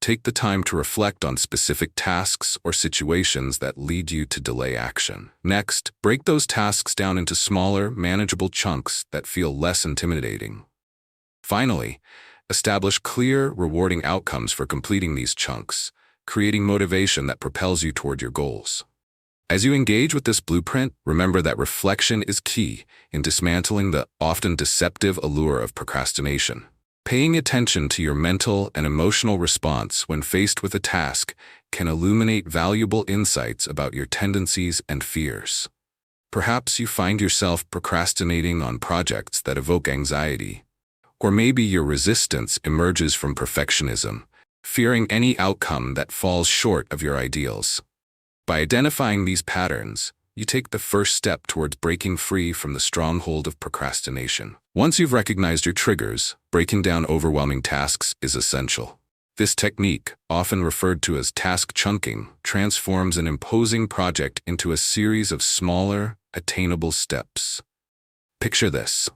Take the time to reflect on specific tasks or situations that lead you to delay action. Next, break those tasks down into smaller, manageable chunks that feel less intimidating. Finally, establish clear, rewarding outcomes for completing these chunks, creating motivation that propels you toward your goals. As you engage with this blueprint, remember that reflection is key in dismantling the often deceptive allure of procrastination. Paying attention to your mental and emotional response when faced with a task can illuminate valuable insights about your tendencies and fears. Perhaps you find yourself procrastinating on projects that evoke anxiety, or maybe your resistance emerges from perfectionism, fearing any outcome that falls short of your ideals. By identifying these patterns, you take the first step towards breaking free from the stronghold of procrastination. Once you've recognized your triggers, breaking down overwhelming tasks is essential. This technique, often referred to as task chunking, transforms an imposing project into a series of smaller, attainable steps. Picture this.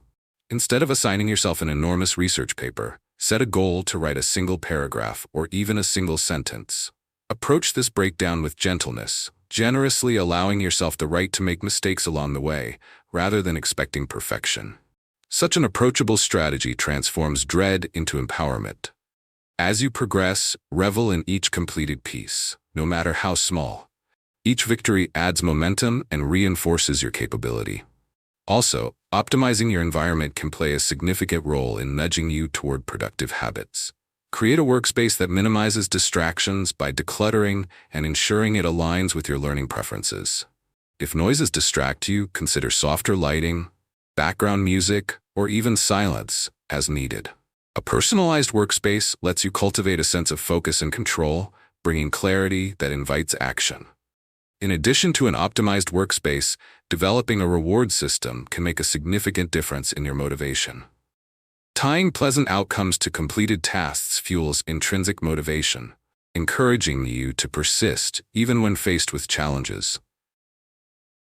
Instead of assigning yourself an enormous research paper, set a goal to write a single paragraph or even a single sentence. Approach this breakdown with gentleness, generously allowing yourself the right to make mistakes along the way, rather than expecting perfection. Such an approachable strategy transforms dread into empowerment. As you progress, revel in each completed piece, no matter how small. Each victory adds momentum and reinforces your capability. Also, optimizing your environment can play a significant role in nudging you toward productive habits. Create a workspace that minimizes distractions by decluttering and ensuring it aligns with your learning preferences. If noises distract you, consider softer lighting, background music, or even silence as needed. A personalized workspace lets you cultivate a sense of focus and control, bringing clarity that invites action. In addition to an optimized workspace, developing a reward system can make a significant difference in your motivation. Tying pleasant outcomes to completed tasks fuels intrinsic motivation, encouraging you to persist even when faced with challenges.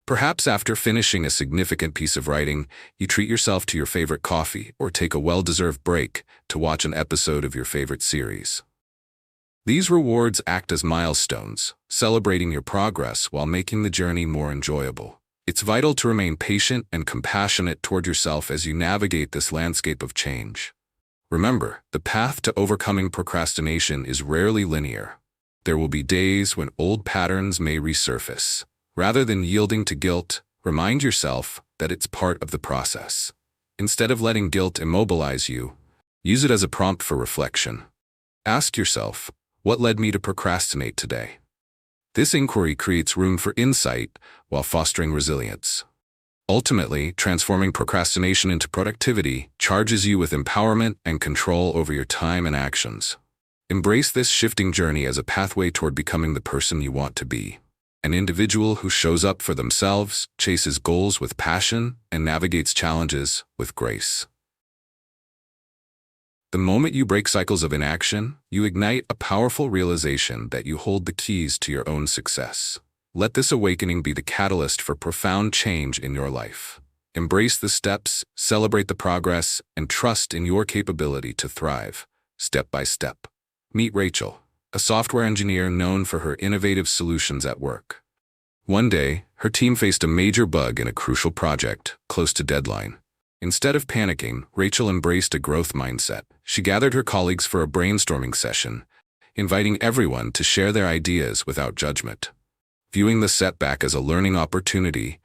Perhaps after finishing a significant piece of writing, you treat yourself to your favorite coffee or take a well-deserved break to watch an episode of your favorite series. These rewards act as milestones, celebrating your progress while making the journey more enjoyable. It's vital to remain patient and compassionate toward yourself as you navigate this landscape of change. Remember, the path to overcoming procrastination is rarely linear. There will be days when old patterns may resurface. Rather than yielding to guilt, remind yourself that it's part of the process. Instead of letting guilt immobilize you, use it as a prompt for reflection. Ask yourself, what led me to procrastinate today? This inquiry creates room for insight while fostering resilience. Ultimately, transforming procrastination into productivity charges you with empowerment and control over your time and actions. Embrace this shifting journey as a pathway toward becoming the person you want to be. An individual who shows up for themselves, chases goals with passion, and navigates challenges with grace. The moment you break cycles of inaction, you ignite a powerful realization that you hold the keys to your own success. Let this awakening be the catalyst for profound change in your life. Embrace the steps, celebrate the progress, and trust in your capability to thrive, step by step. Meet Rachel, a software engineer known for her innovative solutions at work. One day, her team faced a major bug in a crucial project, close to deadline. Instead of panicking, Rachel embraced a growth mindset. She gathered her colleagues for a brainstorming session, inviting everyone to share their ideas without judgment. Viewing the setback as a learning opportunity,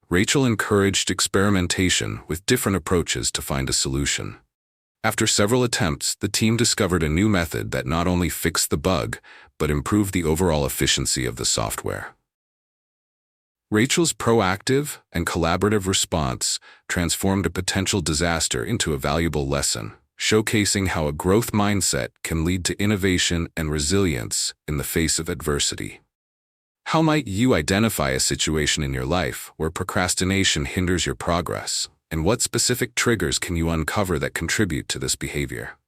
Rachel encouraged experimentation with different approaches to find a solution. After several attempts, the team discovered a new method that not only fixed the bug, but improved the overall efficiency of the software. Rachel's proactive and collaborative response transformed a potential disaster into a valuable lesson, showcasing how a growth mindset can lead to innovation and resilience in the face of adversity. How might you identify a situation in your life where procrastination hinders your progress, and what specific triggers can you uncover that contribute to this behavior?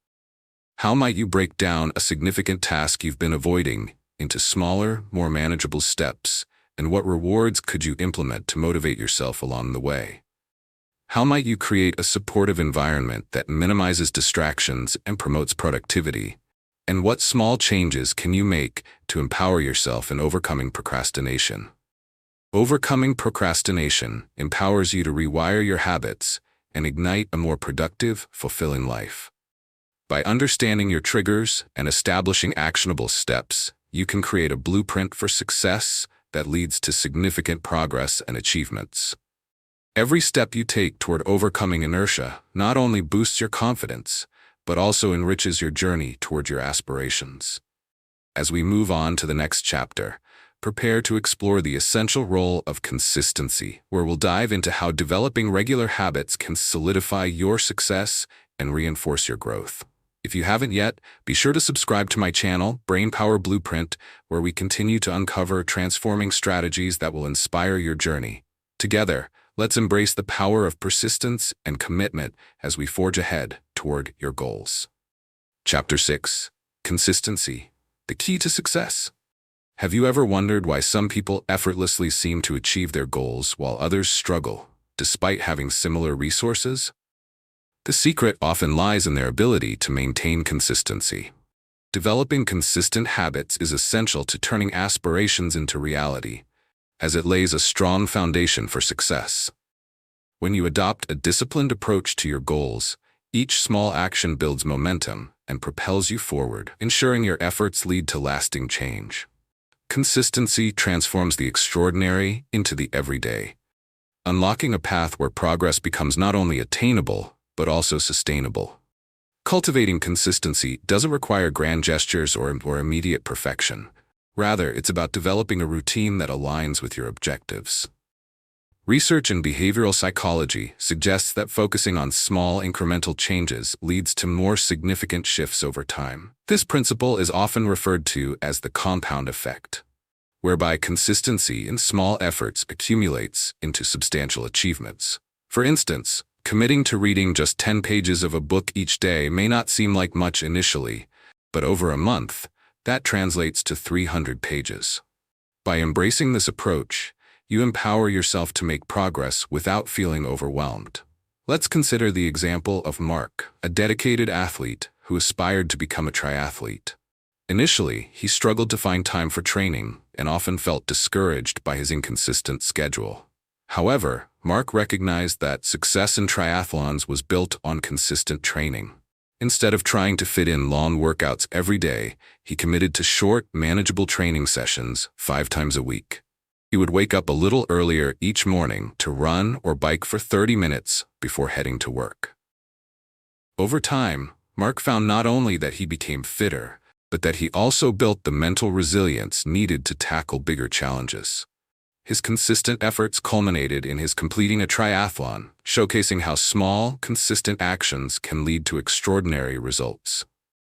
How might you break down a significant task you've been avoiding into smaller, more manageable steps? And what rewards could you implement to motivate yourself along the way? How might you create a supportive environment that minimizes distractions and promotes productivity? And what small changes can you make to empower yourself in overcoming procrastination? Overcoming procrastination empowers you to rewire your habits and ignite a more productive, fulfilling life. By understanding your triggers and establishing actionable steps, you can create a blueprint for success that leads to significant progress and achievements. Every step you take toward overcoming inertia not only boosts your confidence, but also enriches your journey toward your aspirations. As we move on to the next chapter, prepare to explore the essential role of consistency, where we'll dive into how developing regular habits can solidify your success and reinforce your growth. If you haven't yet, be sure to subscribe to my channel, Brainpower Blueprint, where we continue to uncover transforming strategies that will inspire your journey. Together, let's embrace the power of persistence and commitment as we forge ahead toward your goals. Chapter 6. Consistency, the key to success. Have you ever wondered why some people effortlessly seem to achieve their goals while others struggle, despite having similar resources? The secret often lies in their ability to maintain consistency. Developing consistent habits is essential to turning aspirations into reality, as it lays a strong foundation for success. When you adopt a disciplined approach to your goals, each small action builds momentum and propels you forward, ensuring your efforts lead to lasting change. Consistency transforms the extraordinary into the everyday, unlocking a path where progress becomes not only attainable, but also sustainable. Cultivating consistency doesn't require grand gestures or immediate perfection. Rather, it's about developing a routine that aligns with your objectives. Research in behavioral psychology suggests that focusing on small incremental changes leads to more significant shifts over time. This principle is often referred to as the compound effect, whereby consistency in small efforts accumulates into substantial achievements. For instance, committing to reading just 10 pages of a book each day may not seem like much initially, but over a month, that translates to 300 pages. By embracing this approach, you empower yourself to make progress without feeling overwhelmed. Let's consider the example of Mark, a dedicated athlete who aspired to become a triathlete. Initially, he struggled to find time for training and often felt discouraged by his inconsistent schedule. However, Mark recognized that success in triathlons was built on consistent training. Instead of trying to fit in long workouts every day, he committed to short, manageable training sessions 5 times a week. He would wake up a little earlier each morning to run or bike for 30 minutes before heading to work. Over time, Mark found not only that he became fitter, but that he also built the mental resilience needed to tackle bigger challenges. His consistent efforts culminated in his completing a triathlon, showcasing how small, consistent actions can lead to extraordinary results.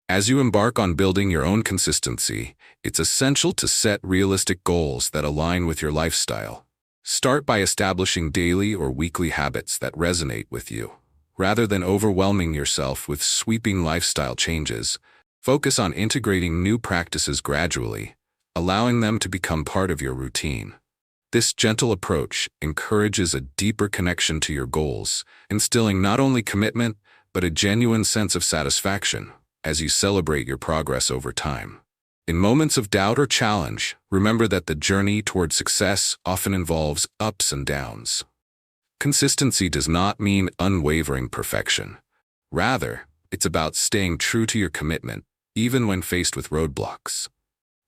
As you embark on building your own consistency, it's essential to set realistic goals that align with your lifestyle. Start by establishing daily or weekly habits that resonate with you. Rather than overwhelming yourself with sweeping lifestyle changes, focus on integrating new practices gradually, allowing them to become part of your routine. This gentle approach encourages a deeper connection to your goals, instilling not only commitment, but a genuine sense of satisfaction as you celebrate your progress over time. In moments of doubt or challenge, remember that the journey toward success often involves ups and downs. Consistency does not mean unwavering perfection. Rather, it's about staying true to your commitment, even when faced with roadblocks.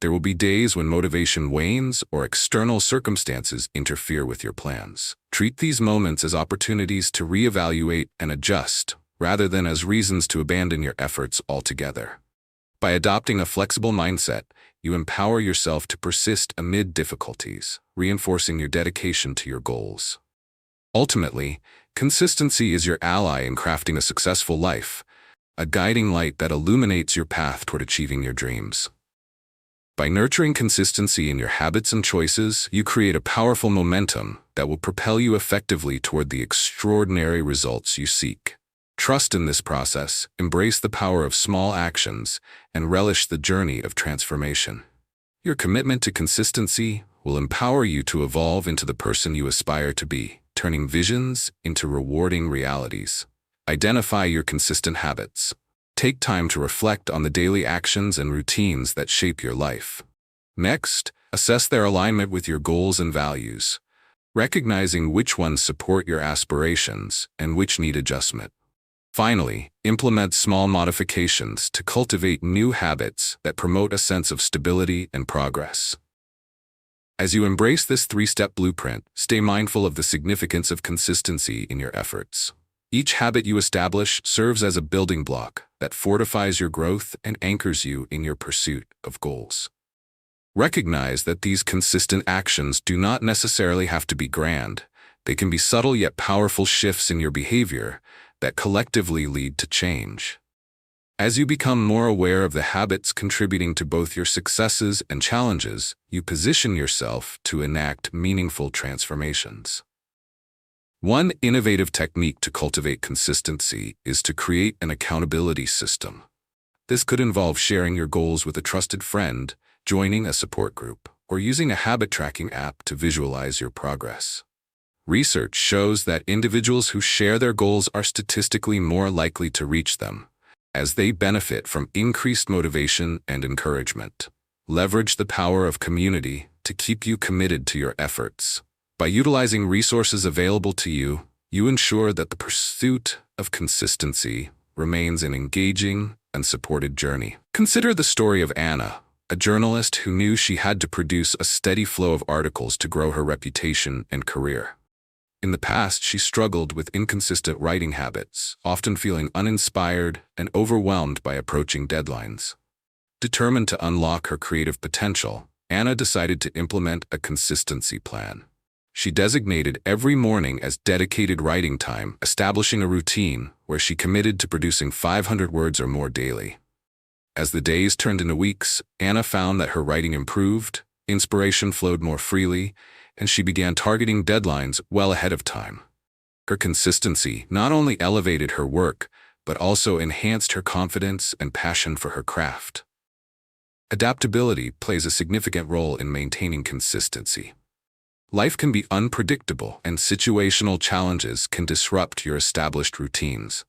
There will be days when motivation wanes or external circumstances interfere with your plans. Treat these moments as opportunities to reevaluate and adjust, rather than as reasons to abandon your efforts altogether. By adopting a flexible mindset, you empower yourself to persist amid difficulties, reinforcing your dedication to your goals. Ultimately, consistency is your ally in crafting a successful life, a guiding light that illuminates your path toward achieving your dreams. By nurturing consistency in your habits and choices, you create a powerful momentum that will propel you effectively toward the extraordinary results you seek. Trust in this process, embrace the power of small actions, and relish the journey of transformation. Your commitment to consistency will empower you to evolve into the person you aspire to be, turning visions into rewarding realities. Identify your consistent habits. Take time to reflect on the daily actions and routines that shape your life. Next, assess their alignment with your goals and values, recognizing which ones support your aspirations and which need adjustment. Finally, implement small modifications to cultivate new habits that promote a sense of stability and progress. As you embrace this 3-step blueprint, stay mindful of the significance of consistency in your efforts. Each habit you establish serves as a building block that fortifies your growth and anchors you in your pursuit of goals. Recognize that these consistent actions do not necessarily have to be grand. They can be subtle yet powerful shifts in your behavior that collectively lead to change. As you become more aware of the habits contributing to both your successes and challenges, you position yourself to enact meaningful transformations. One innovative technique to cultivate consistency is to create an accountability system. This could involve sharing your goals with a trusted friend, joining a support group, or using a habit tracking app to visualize your progress. Research shows that individuals who share their goals are statistically more likely to reach them, as they benefit from increased motivation and encouragement. Leverage the power of community to keep you committed to your efforts. By utilizing resources available to you, you ensure that the pursuit of consistency remains an engaging and supported journey. Consider the story of Anna, a journalist who knew she had to produce a steady flow of articles to grow her reputation and career. In the past, she struggled with inconsistent writing habits, often feeling uninspired and overwhelmed by approaching deadlines. Determined to unlock her creative potential, Anna decided to implement a consistency plan. She designated every morning as dedicated writing time, establishing a routine where she committed to producing 500 words or more daily. As the days turned into weeks, Anna found that her writing improved, Inspiration flowed more freely, and she began targeting deadlines well ahead of time. Her consistency not only elevated her work, but also enhanced her confidence and passion for her craft. Adaptability plays a significant role in maintaining consistency. Life can be unpredictable, and situational challenges can disrupt your established routines.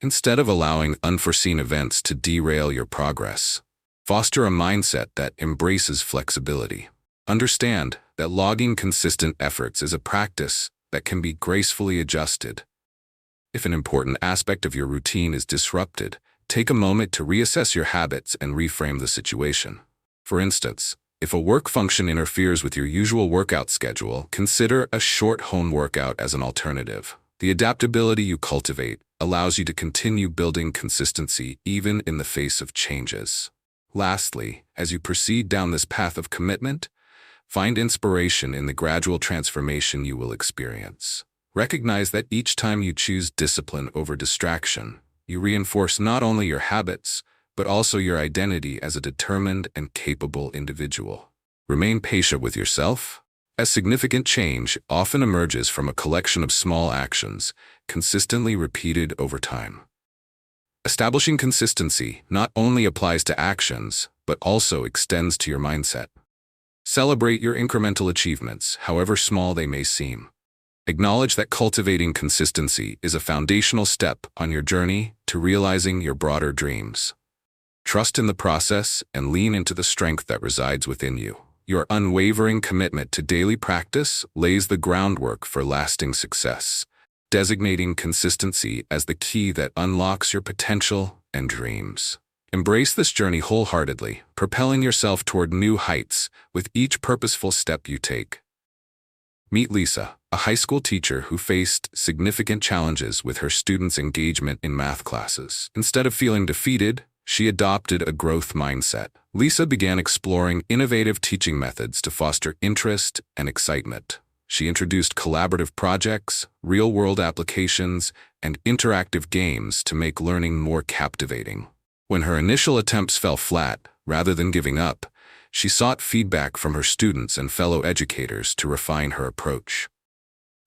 Instead of allowing unforeseen events to derail your progress, foster a mindset that embraces flexibility. Understand that logging consistent efforts is a practice that can be gracefully adjusted. If an important aspect of your routine is disrupted, take a moment to reassess your habits and reframe the situation. For instance, if a work function interferes with your usual workout schedule, consider a short home workout as an alternative. The adaptability you cultivate allows you to continue building consistency even in the face of changes. Lastly, as you proceed down this path of commitment, find inspiration in the gradual transformation you will experience. Recognize that each time you choose discipline over distraction, you reinforce not only your habits, but also your identity as a determined and capable individual. Remain patient with yourself, as significant change often emerges from a collection of small actions, consistently repeated over time. Establishing consistency not only applies to actions, but also extends to your mindset. Celebrate your incremental achievements, however small they may seem. Acknowledge that cultivating consistency is a foundational step on your journey to realizing your broader dreams. Trust in the process and lean into the strength that resides within you. Your unwavering commitment to daily practice lays the groundwork for lasting success, designating consistency as the key that unlocks your potential and dreams. Embrace this journey wholeheartedly, propelling yourself toward new heights with each purposeful step you take. Meet Lisa, a high school teacher who faced significant challenges with her students' engagement in math classes. Instead of feeling defeated, she adopted a growth mindset. Lisa began exploring innovative teaching methods to foster interest and excitement. She introduced collaborative projects, real-world applications, and interactive games to make learning more captivating. When her initial attempts fell flat, rather than giving up, she sought feedback from her students and fellow educators to refine her approach.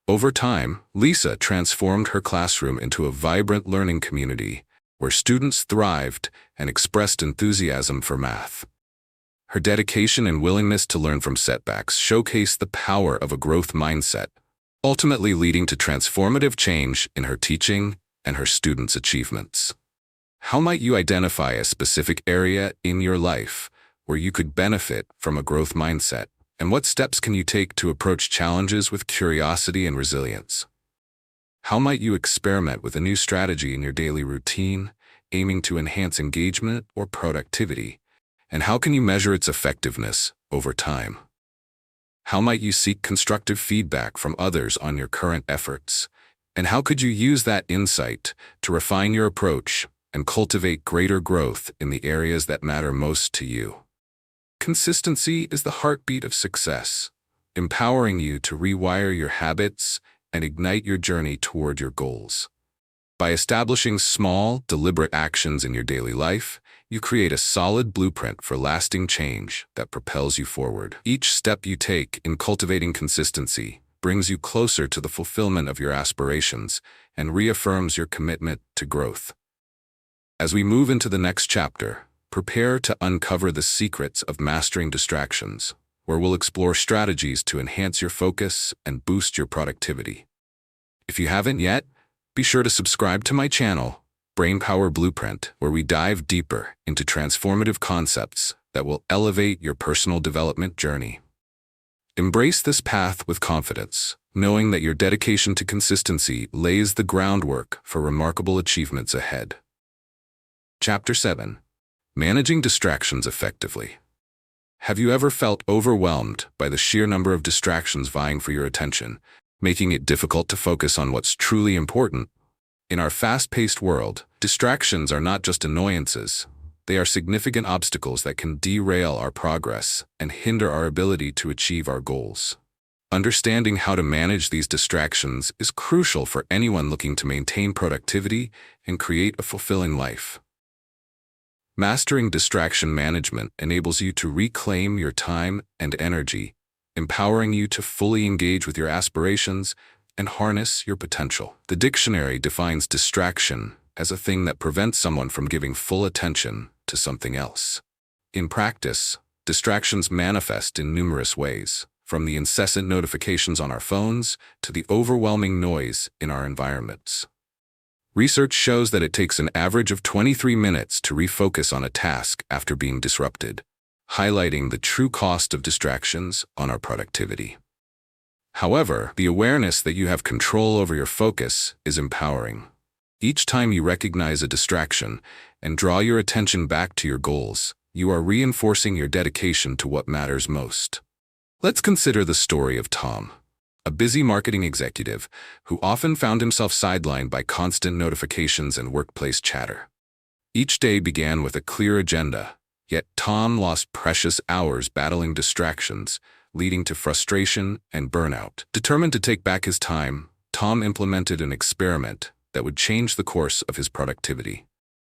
Over time, Lisa transformed her classroom into a vibrant learning community where students thrived and expressed enthusiasm for math. Her dedication and willingness to learn from setbacks showcased the power of a growth mindset, ultimately leading to transformative change in her teaching and her students' achievements. How might you identify a specific area in your life where you could benefit from a growth mindset? And what steps can you take to approach challenges with curiosity and resilience? How might you experiment with a new strategy in your daily routine, aiming to enhance engagement or productivity? And how can you measure its effectiveness over time? How might you seek constructive feedback from others on your current efforts? And how could you use that insight to refine your approach and cultivate greater growth in the areas that matter most to you? Consistency is the heartbeat of success, empowering you to rewire your habits and ignite your journey toward your goals. By establishing small, deliberate actions in your daily life, you create a solid blueprint for lasting change that propels you forward. Each step you take in cultivating consistency brings you closer to the fulfillment of your aspirations and reaffirms your commitment to growth. As we move into the next chapter, prepare to uncover the secrets of mastering distractions, where we'll explore strategies to enhance your focus and boost your productivity. If you haven't yet, be sure to subscribe to my channel, Brainpower Blueprint, where we dive deeper into transformative concepts that will elevate your personal development journey. Embrace this path with confidence, knowing that your dedication to consistency lays the groundwork for remarkable achievements ahead. Chapter 7. Managing Distractions Effectively. Have you ever felt overwhelmed by the sheer number of distractions vying for your attention, making it difficult to focus on what's truly important? In our fast-paced world, distractions are not just annoyances. They are significant obstacles that can derail our progress and hinder our ability to achieve our goals. Understanding how to manage these distractions is crucial for anyone looking to maintain productivity and create a fulfilling life. Mastering distraction management enables you to reclaim your time and energy, empowering you to fully engage with your aspirations and harness your potential. The dictionary defines distraction as a thing that prevents someone from giving full attention to something else. In practice, distractions manifest in numerous ways, from the incessant notifications on our phones to the overwhelming noise in our environments. Research shows that it takes an average of 23 minutes to refocus on a task after being disrupted, highlighting the true cost of distractions on our productivity. However, the awareness that you have control over your focus is empowering. Each time you recognize a distraction and draw your attention back to your goals, you are reinforcing your dedication to what matters most. Let's consider the story of Tom, a busy marketing executive who often found himself sidelined by constant notifications and workplace chatter. Each day began with a clear agenda, yet Tom lost precious hours battling distractions, leading to frustration and burnout. Determined to take back his time, Tom implemented an experiment that would change the course of his productivity.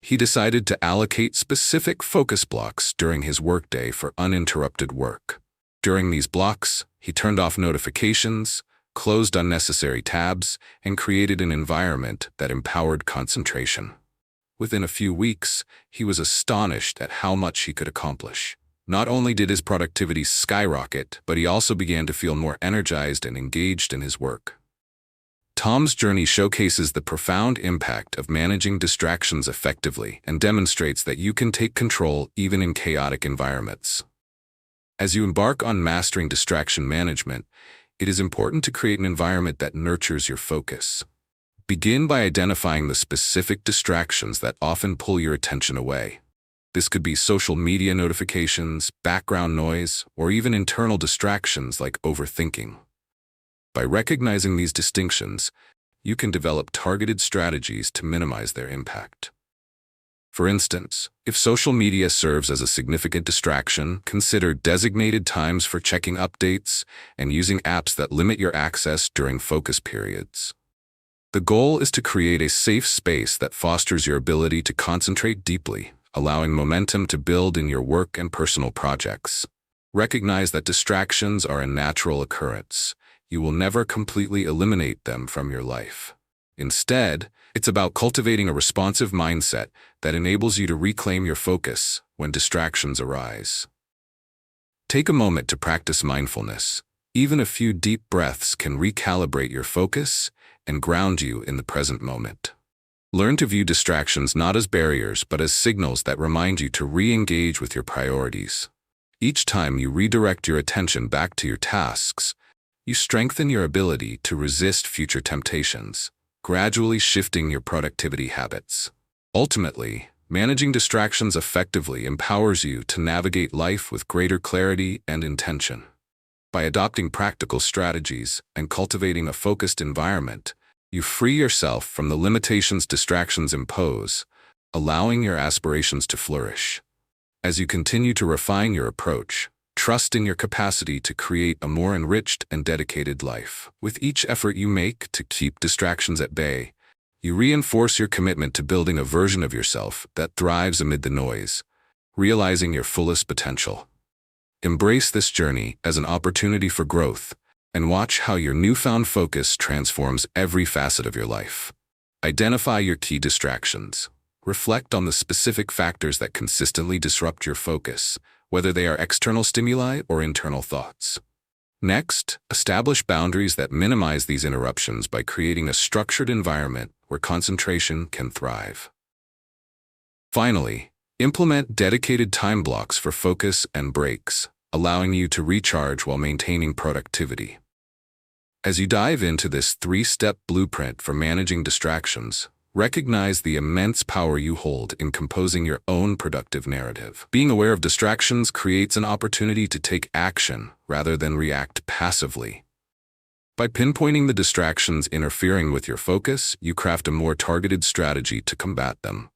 He decided to allocate specific focus blocks during his workday for uninterrupted work. During these blocks, he turned off notifications, closed unnecessary tabs, and created an environment that empowered concentration. Within a few weeks, he was astonished at how much he could accomplish. Not only did his productivity skyrocket, but he also began to feel more energized and engaged in his work. Tom's journey showcases the profound impact of managing distractions effectively and demonstrates that you can take control even in chaotic environments. As you embark on mastering distraction management, it is important to create an environment that nurtures your focus. Begin by identifying the specific distractions that often pull your attention away. This could be social media notifications, background noise, or even internal distractions like overthinking. By recognizing these distinctions, you can develop targeted strategies to minimize their impact. For instance, if social media serves as a significant distraction, consider designated times for checking updates and using apps that limit your access during focus periods. The goal is to create a safe space that fosters your ability to concentrate deeply, allowing momentum to build in your work and personal projects. Recognize that distractions are a natural occurrence. You will never completely eliminate them from your life. Instead, it's about cultivating a responsive mindset that enables you to reclaim your focus when distractions arise. Take a moment to practice mindfulness. Even a few deep breaths can recalibrate your focus and ground you in the present moment. Learn to view distractions not as barriers but as signals that remind you to re-engage with your priorities. Each time you redirect your attention back to your tasks, you strengthen your ability to resist future temptations, gradually shifting your productivity habits. Ultimately, managing distractions effectively empowers you to navigate life with greater clarity and intention. By adopting practical strategies and cultivating a focused environment, you free yourself from the limitations distractions impose, allowing your aspirations to flourish. As you continue to refine your approach, trust in your capacity to create a more enriched and dedicated life. With each effort you make to keep distractions at bay, you reinforce your commitment to building a version of yourself that thrives amid the noise, realizing your fullest potential. Embrace this journey as an opportunity for growth, and watch how your newfound focus transforms every facet of your life. Identify your key distractions. Reflect on the specific factors that consistently disrupt your focus, whether they are external stimuli or internal thoughts. Next, establish boundaries that minimize these interruptions by creating a structured environment where concentration can thrive. Finally, implement dedicated time blocks for focus and breaks, allowing you to recharge while maintaining productivity. As you dive into this three-step blueprint for managing distractions, recognize the immense power you hold in composing your own productive narrative. Being aware of distractions creates an opportunity to take action rather than react passively. By pinpointing the distractions interfering with your focus, you craft a more targeted strategy to combat them.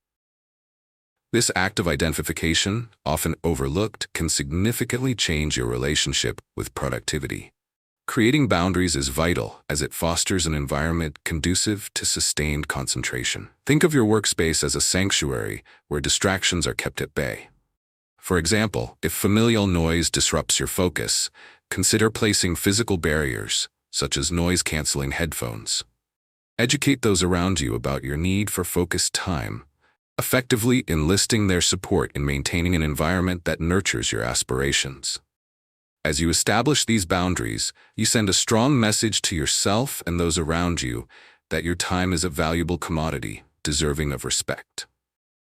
This act of identification, often overlooked, can significantly change your relationship with productivity. Creating boundaries is vital as it fosters an environment conducive to sustained concentration. Think of your workspace as a sanctuary where distractions are kept at bay. For example, if familial noise disrupts your focus, consider placing physical barriers, such as noise-canceling headphones. Educate those around you about your need for focused time, effectively enlisting their support in maintaining an environment that nurtures your aspirations. As you establish these boundaries, you send a strong message to yourself and those around you that your time is a valuable commodity, deserving of respect.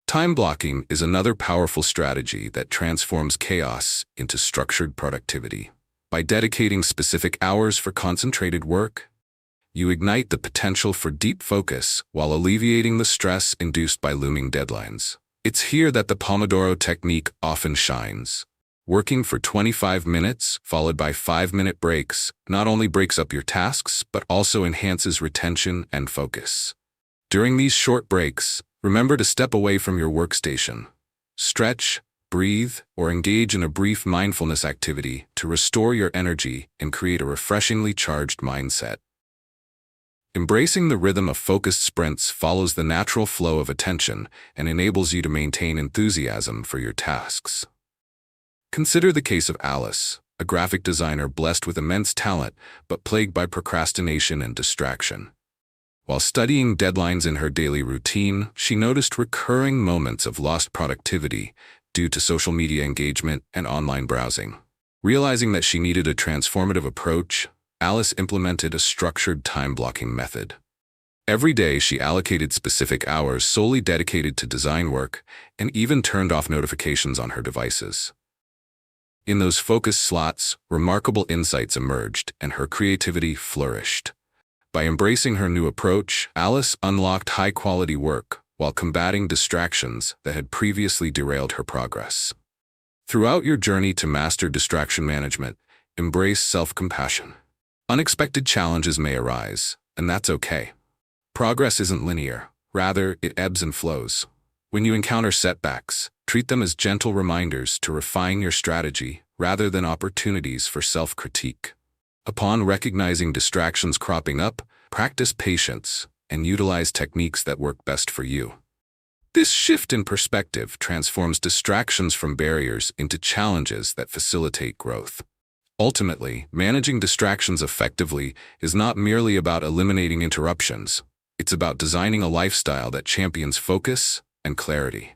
Time blocking is another powerful strategy that transforms chaos into structured productivity. By dedicating specific hours for concentrated work, you ignite the potential for deep focus while alleviating the stress induced by looming deadlines. It's here that the Pomodoro technique often shines. Working for 25 minutes, followed by 5-minute breaks, not only breaks up your tasks, but also enhances retention and focus. During these short breaks, remember to step away from your workstation. Stretch, breathe, or engage in a brief mindfulness activity to restore your energy and create a refreshingly charged mindset. Embracing the rhythm of focused sprints follows the natural flow of attention and enables you to maintain enthusiasm for your tasks. Consider the case of Alice, a graphic designer blessed with immense talent but plagued by procrastination and distraction. While studying deadlines in her daily routine, she noticed recurring moments of lost productivity due to social media engagement and online browsing. Realizing that she needed a transformative approach, Alice implemented a structured time-blocking method. Every day, she allocated specific hours solely dedicated to design work and even turned off notifications on her devices. In those focused slots, remarkable insights emerged and her creativity flourished. By embracing her new approach, Alice unlocked high-quality work while combating distractions that had previously derailed her progress. Throughout your journey to master distraction management, embrace self-compassion. Unexpected challenges may arise, and that's okay. Progress isn't linear. Rather, it ebbs and flows. When you encounter setbacks, treat them as gentle reminders to refine your strategy rather than opportunities for self-critique. Upon recognizing distractions cropping up, practice patience and utilize techniques that work best for you. This shift in perspective transforms distractions from barriers into challenges that facilitate growth. Ultimately, managing distractions effectively is not merely about eliminating interruptions. It's about designing a lifestyle that champions focus and clarity.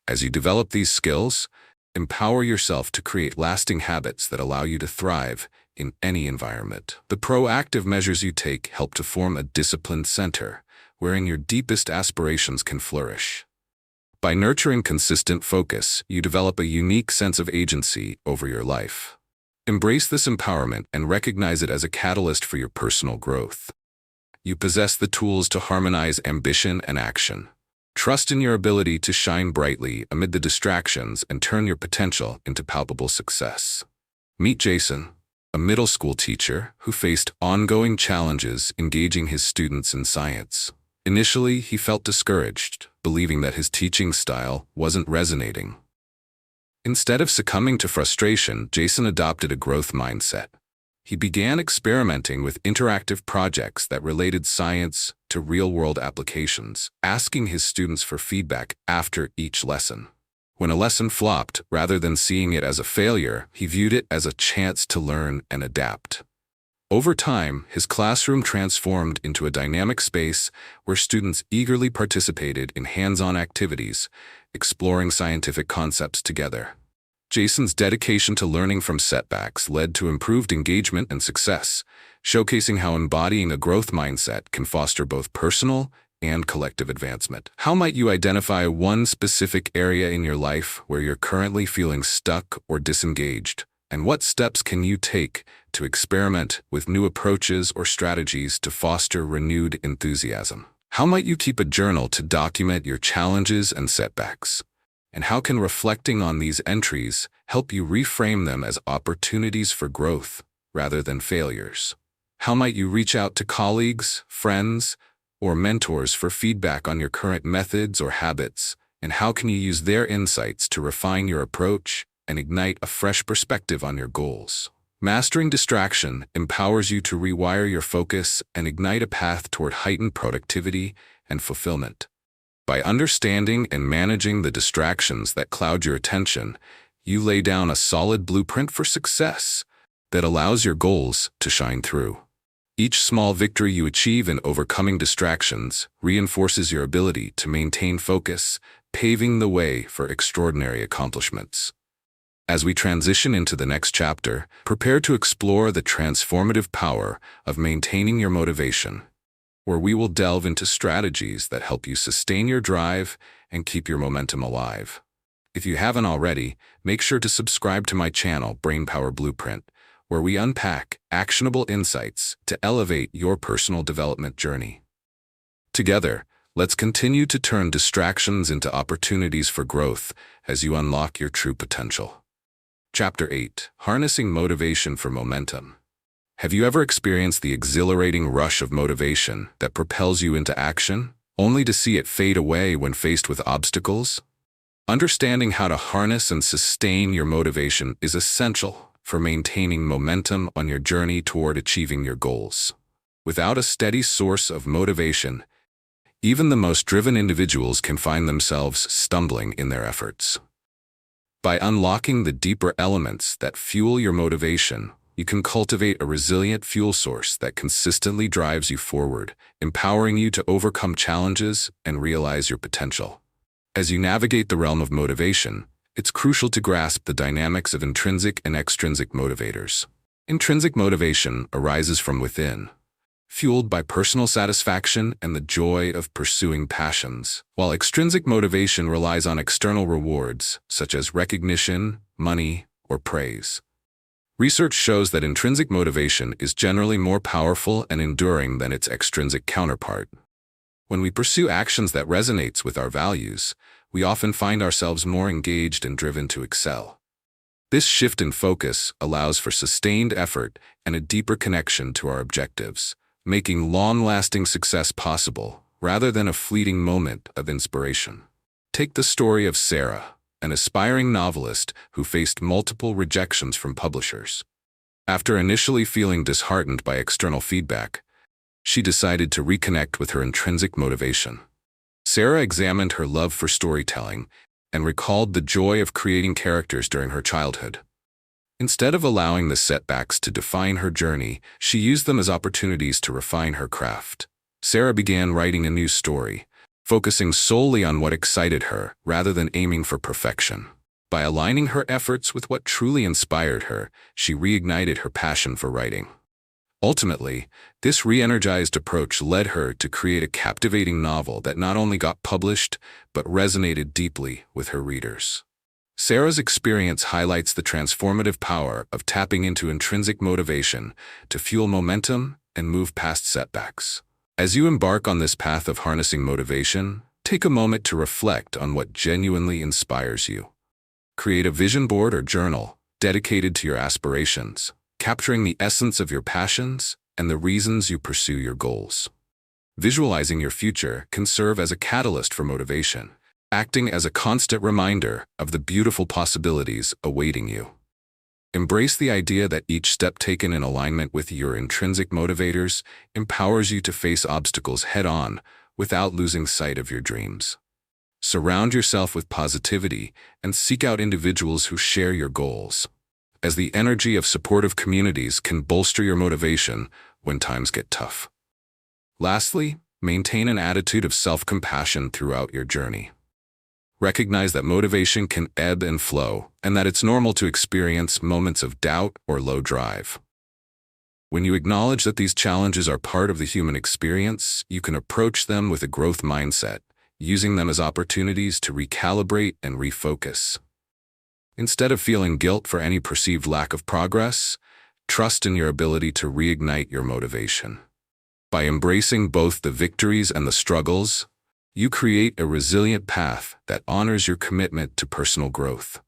As you develop these skills, empower yourself to create lasting habits that allow you to thrive in any environment. The proactive measures you take help to form a disciplined center, wherein your deepest aspirations can flourish. By nurturing consistent focus, you develop a unique sense of agency over your life. Embrace this empowerment and recognize it as a catalyst for your personal growth. You possess the tools to harmonize ambition and action. Trust in your ability to shine brightly amid the distractions and turn your potential into palpable success. Meet Jason, a middle school teacher who faced ongoing challenges engaging his students in science. Initially, he felt discouraged, believing that his teaching style wasn't resonating. Instead of succumbing to frustration, Jason adopted a growth mindset. He began experimenting with interactive projects that related science to real-world applications, asking his students for feedback after each lesson. When a lesson flopped, rather than seeing it as a failure, he viewed it as a chance to learn and adapt. Over time, his classroom transformed into a dynamic space where students eagerly participated in hands-on activities, exploring scientific concepts together. Jason's dedication to learning from setbacks led to improved engagement and success, showcasing how embodying a growth mindset can foster both personal and collective advancement. How might you identify one specific area in your life where you're currently feeling stuck or disengaged? And what steps can you take to experiment with new approaches or strategies to foster renewed enthusiasm? How might you keep a journal to document your challenges and setbacks? And how can reflecting on these entries help you reframe them as opportunities for growth rather than failures? How might you reach out to colleagues, friends, or mentors for feedback on your current methods or habits? And how can you use their insights to refine your approach and ignite a fresh perspective on your goals? Mastering distraction empowers you to rewire your focus and ignite a path toward heightened productivity and fulfillment. By understanding and managing the distractions that cloud your attention, you lay down a solid blueprint for success that allows your goals to shine through. Each small victory you achieve in overcoming distractions reinforces your ability to maintain focus, paving the way for extraordinary accomplishments. As we transition into the next chapter, prepare to explore the transformative power of maintaining your motivation, where we will delve into strategies that help you sustain your drive and keep your momentum alive. If you haven't already, make sure to subscribe to my channel, Brainpower Blueprint, where we unpack actionable insights to elevate your personal development journey. Together, let's continue to turn distractions into opportunities for growth as you unlock your true potential. Chapter 8: Harnessing Motivation for Momentum. Have you ever experienced the exhilarating rush of motivation that propels you into action, only to see it fade away when faced with obstacles? Understanding how to harness and sustain your motivation is essential for maintaining momentum on your journey toward achieving your goals. Without a steady source of motivation, even the most driven individuals can find themselves stumbling in their efforts. By unlocking the deeper elements that fuel your motivation, you can cultivate a resilient fuel source that consistently drives you forward, empowering you to overcome challenges and realize your potential. As you navigate the realm of motivation, it's crucial to grasp the dynamics of intrinsic and extrinsic motivators. Intrinsic motivation arises from within, fueled by personal satisfaction and the joy of pursuing passions, while extrinsic motivation relies on external rewards, such as recognition, money, or praise. Research shows that intrinsic motivation is generally more powerful and enduring than its extrinsic counterpart. When we pursue actions that resonate with our values, we often find ourselves more engaged and driven to excel. This shift in focus allows for sustained effort and a deeper connection to our objectives, making long-lasting success possible rather than a fleeting moment of inspiration. Take the story of Sarah, an aspiring novelist who faced multiple rejections from publishers. After initially feeling disheartened by external feedback, she decided to reconnect with her intrinsic motivation. Sarah examined her love for storytelling and recalled the joy of creating characters during her childhood. Instead of allowing the setbacks to define her journey, she used them as opportunities to refine her craft. Sarah began writing a new story, focusing solely on what excited her rather than aiming for perfection. By aligning her efforts with what truly inspired her, she reignited her passion for writing. Ultimately, this re-energized approach led her to create a captivating novel that not only got published, but resonated deeply with her readers. Sarah's experience highlights the transformative power of tapping into intrinsic motivation to fuel momentum and move past setbacks. As you embark on this path of harnessing motivation, take a moment to reflect on what genuinely inspires you. Create a vision board or journal dedicated to your aspirations, capturing the essence of your passions and the reasons you pursue your goals. Visualizing your future can serve as a catalyst for motivation, acting as a constant reminder of the beautiful possibilities awaiting you. Embrace the idea that each step taken in alignment with your intrinsic motivators empowers you to face obstacles head-on without losing sight of your dreams. Surround yourself with positivity and seek out individuals who share your goals, as the energy of supportive communities can bolster your motivation when times get tough. Lastly, maintain an attitude of self-compassion throughout your journey. Recognize that motivation can ebb and flow, and that it's normal to experience moments of doubt or low drive. When you acknowledge that these challenges are part of the human experience, you can approach them with a growth mindset, using them as opportunities to recalibrate and refocus. Instead of feeling guilt for any perceived lack of progress, trust in your ability to reignite your motivation. By embracing both the victories and the struggles, you create a resilient path that honors your commitment to personal growth.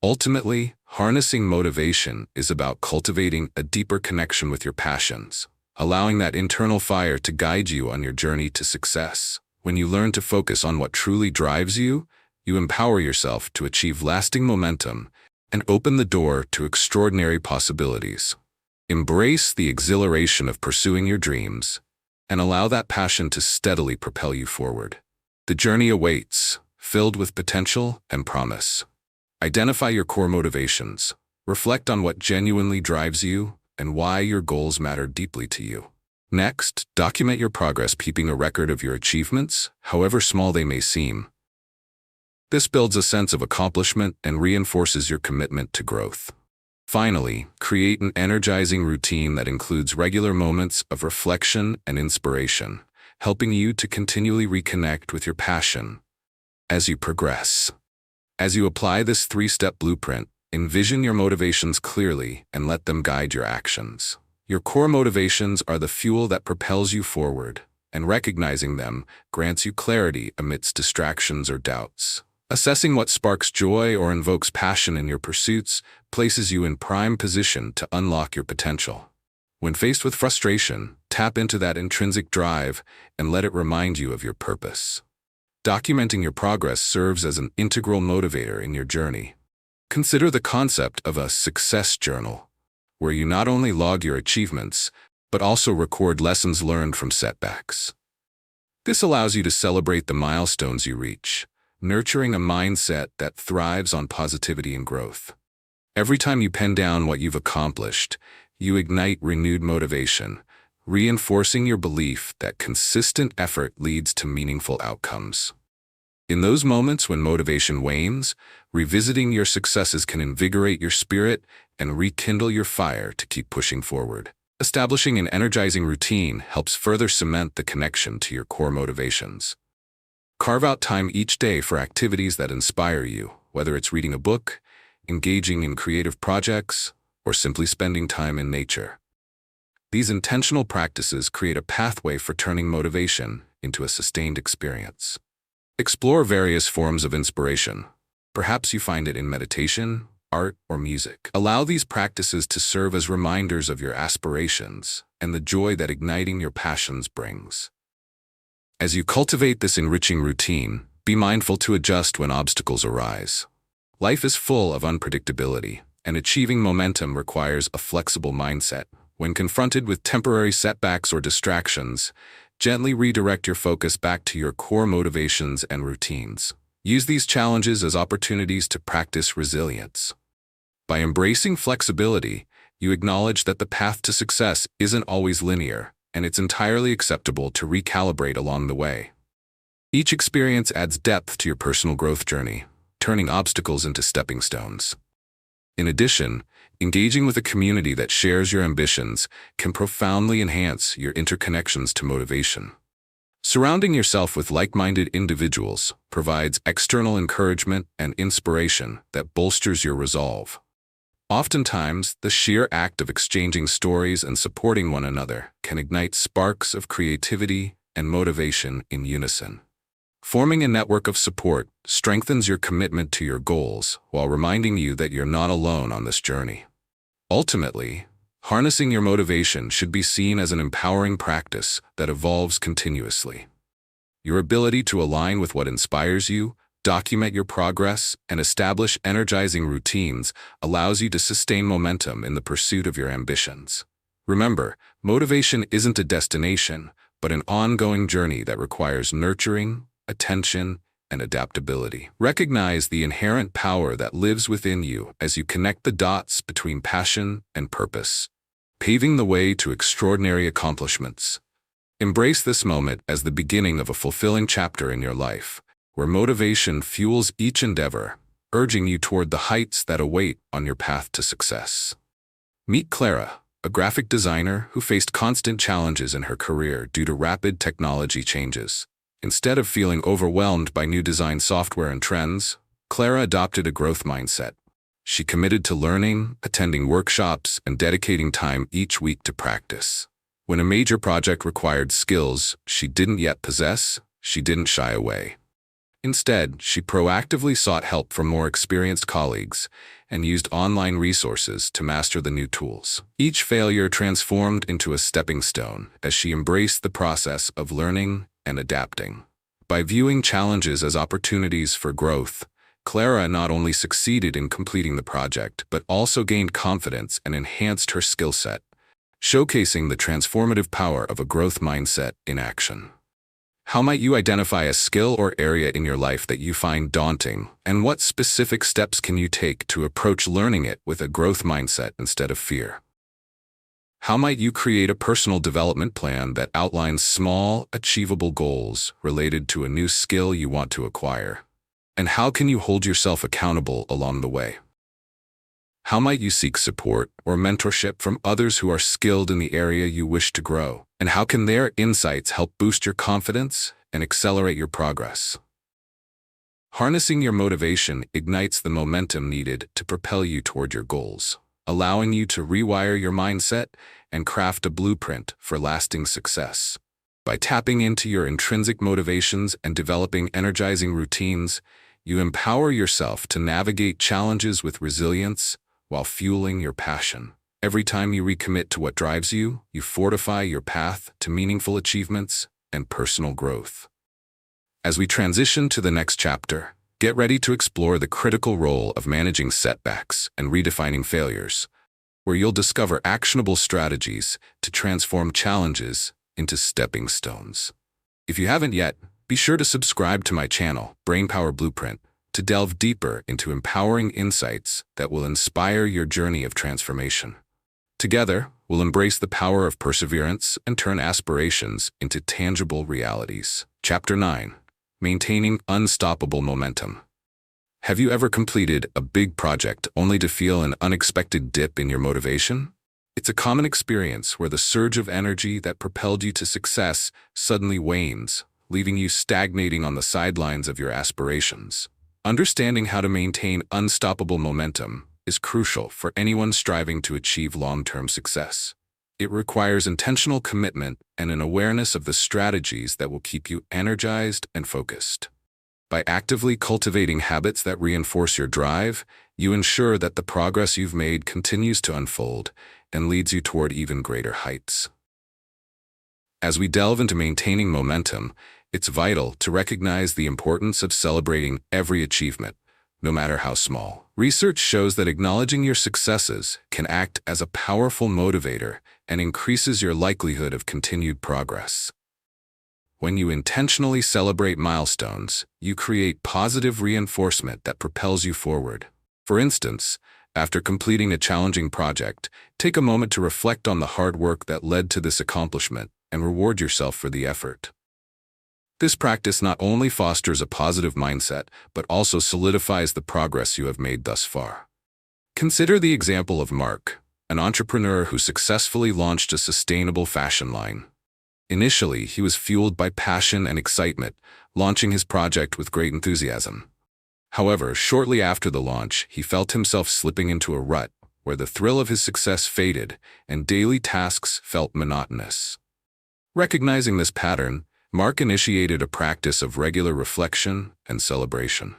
Ultimately, harnessing motivation is about cultivating a deeper connection with your passions, allowing that internal fire to guide you on your journey to success. When you learn to focus on what truly drives you, you empower yourself to achieve lasting momentum and open the door to extraordinary possibilities. Embrace the exhilaration of pursuing your dreams and allow that passion to steadily propel you forward. The journey awaits, filled with potential and promise. Identify your core motivations. Reflect on what genuinely drives you and why your goals matter deeply to you. Next, document your progress, keeping a record of your achievements, however small they may seem. This builds a sense of accomplishment and reinforces your commitment to growth. Finally, create an energizing routine that includes regular moments of reflection and inspiration, helping you to continually reconnect with your passion as you progress. As you apply this three-step blueprint, envision your motivations clearly and let them guide your actions. Your core motivations are the fuel that propels you forward, and recognizing them grants you clarity amidst distractions or doubts. Assessing what sparks joy or invokes passion in your pursuits places you in prime position to unlock your potential. When faced with frustration, tap into that intrinsic drive and let it remind you of your purpose. Documenting your progress serves as an integral motivator in your journey. Consider the concept of a success journal, where you not only log your achievements, but also record lessons learned from setbacks. This allows you to celebrate the milestones you reach, nurturing a mindset that thrives on positivity and growth. Every time you pen down what you've accomplished, you ignite renewed motivation, reinforcing your belief that consistent effort leads to meaningful outcomes. In those moments when motivation wanes, revisiting your successes can invigorate your spirit and rekindle your fire to keep pushing forward. Establishing an energizing routine helps further cement the connection to your core motivations. Carve out time each day for activities that inspire you, whether it's reading a book, engaging in creative projects, or simply spending time in nature. These intentional practices create a pathway for turning motivation into a sustained experience. Explore various forms of inspiration. Perhaps you find it in meditation, art, or music. Allow these practices to serve as reminders of your aspirations and the joy that igniting your passions brings. As you cultivate this enriching routine, be mindful to adjust when obstacles arise. Life is full of unpredictability, and achieving momentum requires a flexible mindset. When confronted with temporary setbacks or distractions, gently redirect your focus back to your core motivations and routines. Use these challenges as opportunities to practice resilience. By embracing flexibility, you acknowledge that the path to success isn't always linear, and it's entirely acceptable to recalibrate along the way. Each experience adds depth to your personal growth journey, turning obstacles into stepping stones. In addition, engaging with a community that shares your ambitions can profoundly enhance your interconnections to motivation. Surrounding yourself with like-minded individuals provides external encouragement and inspiration that bolsters your resolve. Oftentimes, the sheer act of exchanging stories and supporting one another can ignite sparks of creativity and motivation in unison. Forming a network of support strengthens your commitment to your goals while reminding you that you're not alone on this journey. Ultimately, harnessing your motivation should be seen as an empowering practice that evolves continuously. Your ability to align with what inspires you, document your progress, and establish energizing routines allows you to sustain momentum in the pursuit of your ambitions. Remember, motivation isn't a destination, but an ongoing journey that requires nurturing, attention, and adaptability. Recognize the inherent power that lives within you as you connect the dots between passion and purpose, paving the way to extraordinary accomplishments. Embrace this moment as the beginning of a fulfilling chapter in your life, where motivation fuels each endeavor, urging you toward the heights that await on your path to success. Meet Clara, a graphic designer who faced constant challenges in her career due to rapid technology changes. Instead of feeling overwhelmed by new design software and trends, Clara adopted a growth mindset. She committed to learning, attending workshops, and dedicating time each week to practice. When a major project required skills she didn't yet possess, she didn't shy away. Instead, she proactively sought help from more experienced colleagues and used online resources to master the new tools. Each failure transformed into a stepping stone as she embraced the process of learning and adapting. By viewing challenges as opportunities for growth, Clara not only succeeded in completing the project, but also gained confidence and enhanced her skill set, showcasing the transformative power of a growth mindset in action. How might you identify a skill or area in your life that you find daunting, and what specific steps can you take to approach learning it with a growth mindset instead of fear? How might you create a personal development plan that outlines small, achievable goals related to a new skill you want to acquire? And how can you hold yourself accountable along the way? How might you seek support or mentorship from others who are skilled in the area you wish to grow? And how can their insights help boost your confidence and accelerate your progress? Harnessing your motivation ignites the momentum needed to propel you toward your goals, allowing you to rewire your mindset and craft a blueprint for lasting success. By tapping into your intrinsic motivations and developing energizing routines, you empower yourself to navigate challenges with resilience while fueling your passion. Every time you recommit to what drives you, you fortify your path to meaningful achievements and personal growth. As we transition to the next chapter, get ready to explore the critical role of managing setbacks and redefining failures, where you'll discover actionable strategies to transform challenges into stepping stones. If you haven't yet, be sure to subscribe to my channel, Brainpower Blueprint, to delve deeper into empowering insights that will inspire your journey of transformation. Together, we'll embrace the power of perseverance and turn aspirations into tangible realities. Chapter 9. Maintaining Unstoppable Momentum. Have you ever completed a big project only to feel an unexpected dip in your motivation? It's a common experience where the surge of energy that propelled you to success suddenly wanes, leaving you stagnating on the sidelines of your aspirations. Understanding how to maintain unstoppable momentum is crucial for anyone striving to achieve long-term success. It requires intentional commitment and an awareness of the strategies that will keep you energized and focused. By actively cultivating habits that reinforce your drive, you ensure that the progress you've made continues to unfold and leads you toward even greater heights. As we delve into maintaining momentum, it's vital to recognize the importance of celebrating every achievement, no matter how small. Research shows that acknowledging your successes can act as a powerful motivator and increases your likelihood of continued progress. When you intentionally celebrate milestones, you create positive reinforcement that propels you forward. For instance, after completing a challenging project, take a moment to reflect on the hard work that led to this accomplishment and reward yourself for the effort. This practice not only fosters a positive mindset, but also solidifies the progress you have made thus far. Consider the example of Mark, an entrepreneur who successfully launched a sustainable fashion line. Initially, he was fueled by passion and excitement, launching his project with great enthusiasm. However, shortly after the launch, he felt himself slipping into a rut where the thrill of his success faded and daily tasks felt monotonous. Recognizing this pattern, Mark initiated a practice of regular reflection and celebration.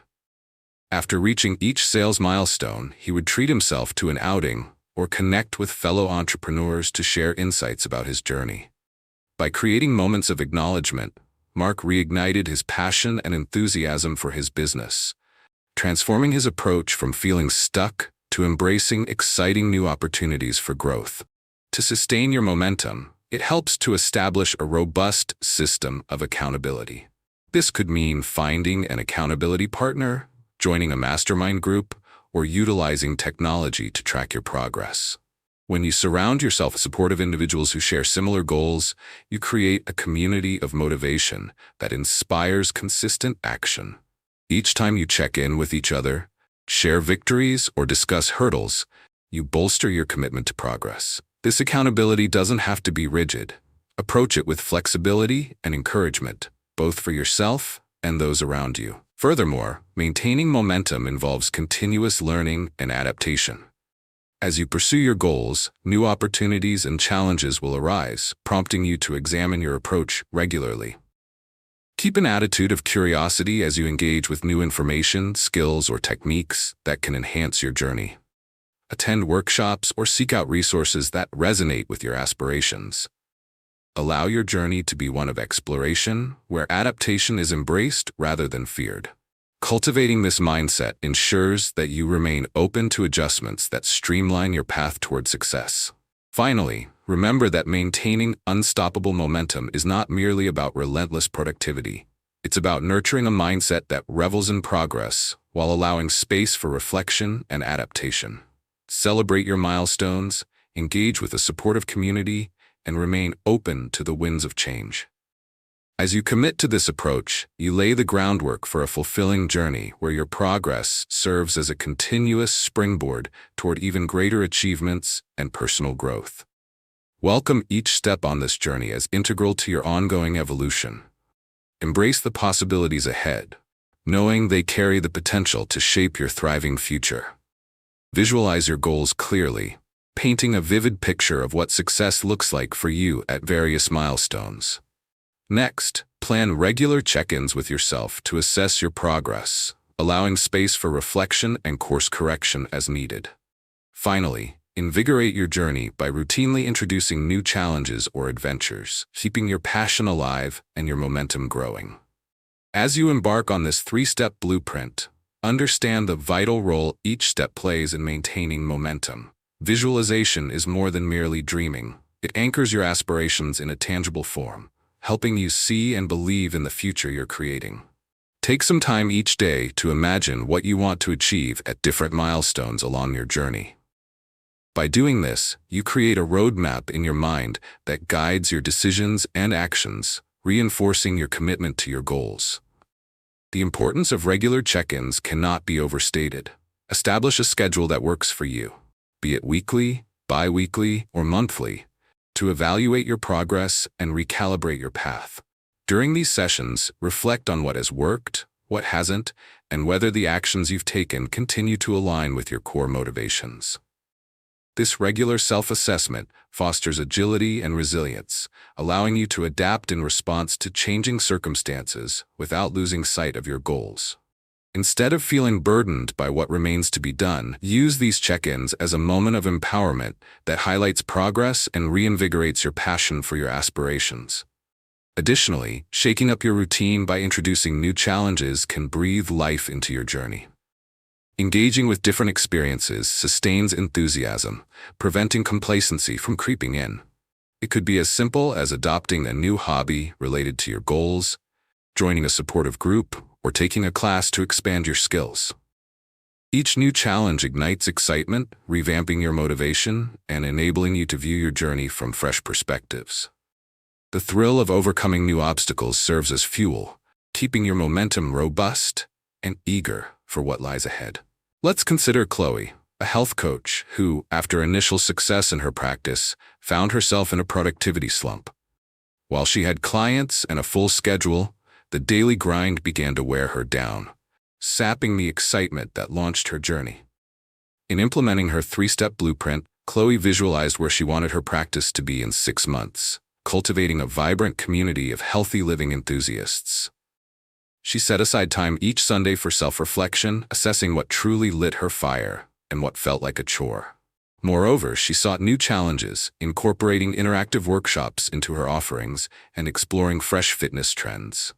After reaching each sales milestone, he would treat himself to an outing or connect with fellow entrepreneurs to share insights about his journey. By creating moments of acknowledgement, Mark reignited his passion and enthusiasm for his business, transforming his approach from feeling stuck to embracing exciting new opportunities for growth. To sustain your momentum, it helps to establish a robust system of accountability. This could mean finding an accountability partner, joining a mastermind group, or utilizing technology to track your progress. When you surround yourself with supportive individuals who share similar goals, you create a community of motivation that inspires consistent action. Each time you check in with each other, share victories, or discuss hurdles, you bolster your commitment to progress. This accountability doesn't have to be rigid. Approach it with flexibility and encouragement, both for yourself and those around you. Furthermore, maintaining momentum involves continuous learning and adaptation. As you pursue your goals, new opportunities and challenges will arise, prompting you to examine your approach regularly. Keep an attitude of curiosity as you engage with new information, skills, or techniques that can enhance your journey. Attend workshops or seek out resources that resonate with your aspirations. Allow your journey to be one of exploration, where adaptation is embraced rather than feared. Cultivating this mindset ensures that you remain open to adjustments that streamline your path toward success. Finally, remember that maintaining unstoppable momentum is not merely about relentless productivity. It's about nurturing a mindset that revels in progress while allowing space for reflection and adaptation. Celebrate your milestones, engage with a supportive community, and remain open to the winds of change. As you commit to this approach, you lay the groundwork for a fulfilling journey where your progress serves as a continuous springboard toward even greater achievements and personal growth. Welcome each step on this journey as integral to your ongoing evolution. Embrace the possibilities ahead, knowing they carry the potential to shape your thriving future. Visualize your goals clearly, painting a vivid picture of what success looks like for you at various milestones. Next, plan regular check-ins with yourself to assess your progress, allowing space for reflection and course correction as needed. Finally, invigorate your journey by routinely introducing new challenges or adventures, keeping your passion alive and your momentum growing. As you embark on this three-step blueprint, understand the vital role each step plays in maintaining momentum. Visualization is more than merely dreaming. It anchors your aspirations in a tangible form, helping you see and believe in the future you're creating. Take some time each day to imagine what you want to achieve at different milestones along your journey. By doing this, you create a roadmap in your mind that guides your decisions and actions, reinforcing your commitment to your goals. The importance of regular check-ins cannot be overstated. Establish a schedule that works for you, be it weekly, bi-weekly, or monthly, to evaluate your progress and recalibrate your path. During these sessions, reflect on what has worked, what hasn't, and whether the actions you've taken continue to align with your core motivations. This regular self-assessment fosters agility and resilience, allowing you to adapt in response to changing circumstances without losing sight of your goals. Instead of feeling burdened by what remains to be done, use these check-ins as a moment of empowerment that highlights progress and reinvigorates your passion for your aspirations. Additionally, shaking up your routine by introducing new challenges can breathe life into your journey. Engaging with different experiences sustains enthusiasm, preventing complacency from creeping in. It could be as simple as adopting a new hobby related to your goals, joining a supportive group, or taking a class to expand your skills. Each new challenge ignites excitement, revamping your motivation and enabling you to view your journey from fresh perspectives. The thrill of overcoming new obstacles serves as fuel, keeping your momentum robust and eager for what lies ahead. Let's consider Chloe, a health coach who, after initial success in her practice, found herself in a productivity slump. While she had clients and a full schedule, the daily grind began to wear her down, sapping the excitement that launched her journey. In implementing her three-step blueprint, Chloe visualized where she wanted her practice to be in 6 months, cultivating a vibrant community of healthy living enthusiasts. She set aside time each Sunday for self-reflection, assessing what truly lit her fire and what felt like a chore. Moreover, she sought new challenges, incorporating interactive workshops into her offerings and exploring fresh fitness trends.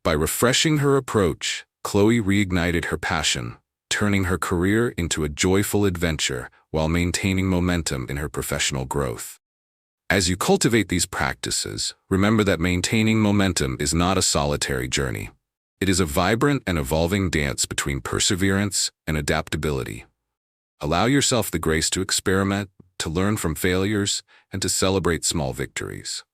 By refreshing her approach, Chloe reignited her passion, turning her career into a joyful adventure while maintaining momentum in her professional growth. As you cultivate these practices, remember that maintaining momentum is not a solitary journey. It is a vibrant and evolving dance between perseverance and adaptability. Allow yourself the grace to experiment, to learn from failures, and to celebrate small victories.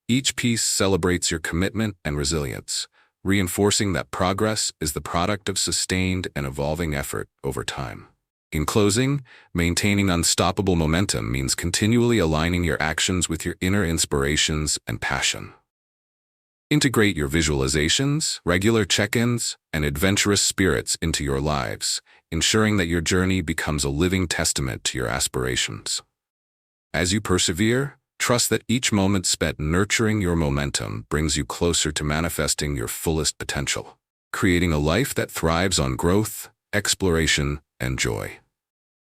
Each piece celebrates your commitment and resilience, reinforcing that progress is the product of sustained and evolving effort over time. In closing, maintaining unstoppable momentum means continually aligning your actions with your inner inspirations and passion. Integrate your visualizations, regular check-ins, and adventurous spirits into your lives, ensuring that your journey becomes a living testament to your aspirations. As you persevere, trust that each moment spent nurturing your momentum brings you closer to manifesting your fullest potential, creating a life that thrives on growth, exploration, and joy.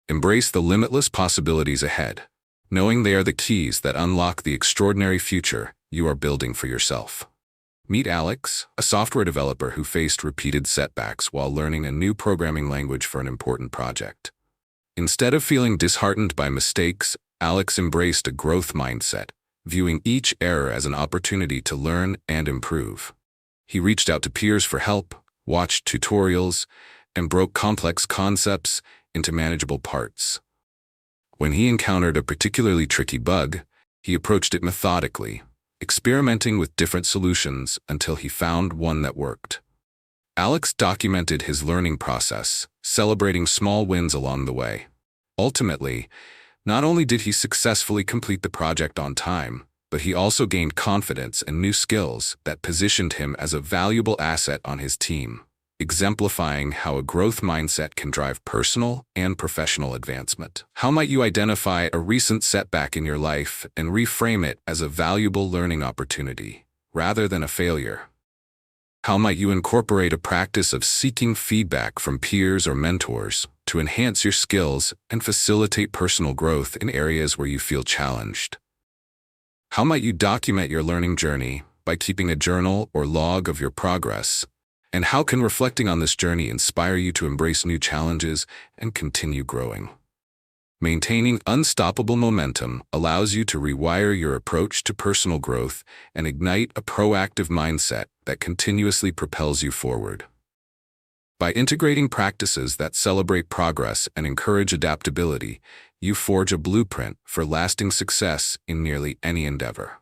Embrace the limitless possibilities ahead, knowing they are the keys that unlock the extraordinary future you are building for yourself. Meet Alex, a software developer who faced repeated setbacks while learning a new programming language for an important project. Instead of feeling disheartened by mistakes, Alex embraced a growth mindset, viewing each error as an opportunity to learn and improve. He reached out to peers for help, watched tutorials, and broke complex concepts into manageable parts. When he encountered a particularly tricky bug, he approached it methodically, experimenting with different solutions until he found one that worked. Alex documented his learning process, celebrating small wins along the way. Ultimately, not only did he successfully complete the project on time, but he also gained confidence and new skills that positioned him as a valuable asset on his team, exemplifying how a growth mindset can drive personal and professional advancement. How might you identify a recent setback in your life and reframe it as a valuable learning opportunity, rather than a failure? How might you incorporate a practice of seeking feedback from peers or mentors to enhance your skills and facilitate personal growth in areas where you feel challenged? How might you document your learning journey by keeping a journal or log of your progress? And how can reflecting on this journey inspire you to embrace new challenges and continue growing? Maintaining unstoppable momentum allows you to rewire your approach to personal growth and ignite a proactive mindset that continuously propels you forward. By integrating practices that celebrate progress and encourage adaptability, you forge a blueprint for lasting success in nearly any endeavor.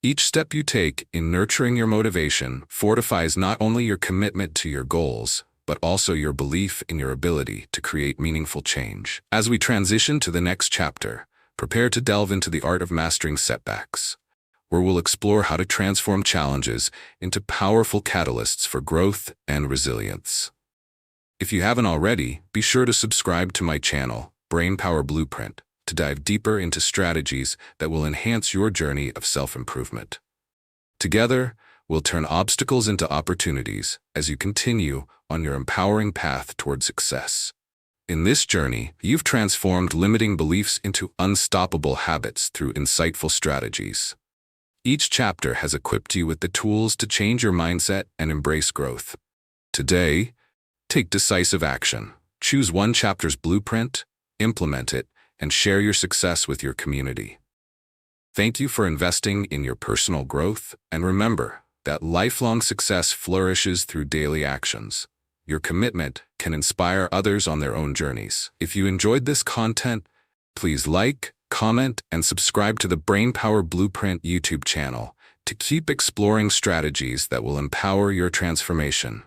Each step you take in nurturing your motivation fortifies not only your commitment to your goals, but also your belief in your ability to create meaningful change. As we transition to the next chapter, prepare to delve into the art of mastering setbacks, where we'll explore how to transform challenges into powerful catalysts for growth and resilience. If you haven't already, be sure to subscribe to my channel, Brainpower Blueprint, to dive deeper into strategies that will enhance your journey of self-improvement. Together, we'll turn obstacles into opportunities as you continue on your empowering path toward success. In this journey, you've transformed limiting beliefs into unstoppable habits through insightful strategies. Each chapter has equipped you with the tools to change your mindset and embrace growth. Today, take decisive action. Choose one chapter's blueprint, implement it, and share your success with your community. Thank you for investing in your personal growth, and remember that lifelong success flourishes through daily actions. Your commitment can inspire others on their own journeys. If you enjoyed this content, please like, comment, and subscribe to the Brainpower Blueprint YouTube channel to keep exploring strategies that will empower your transformation.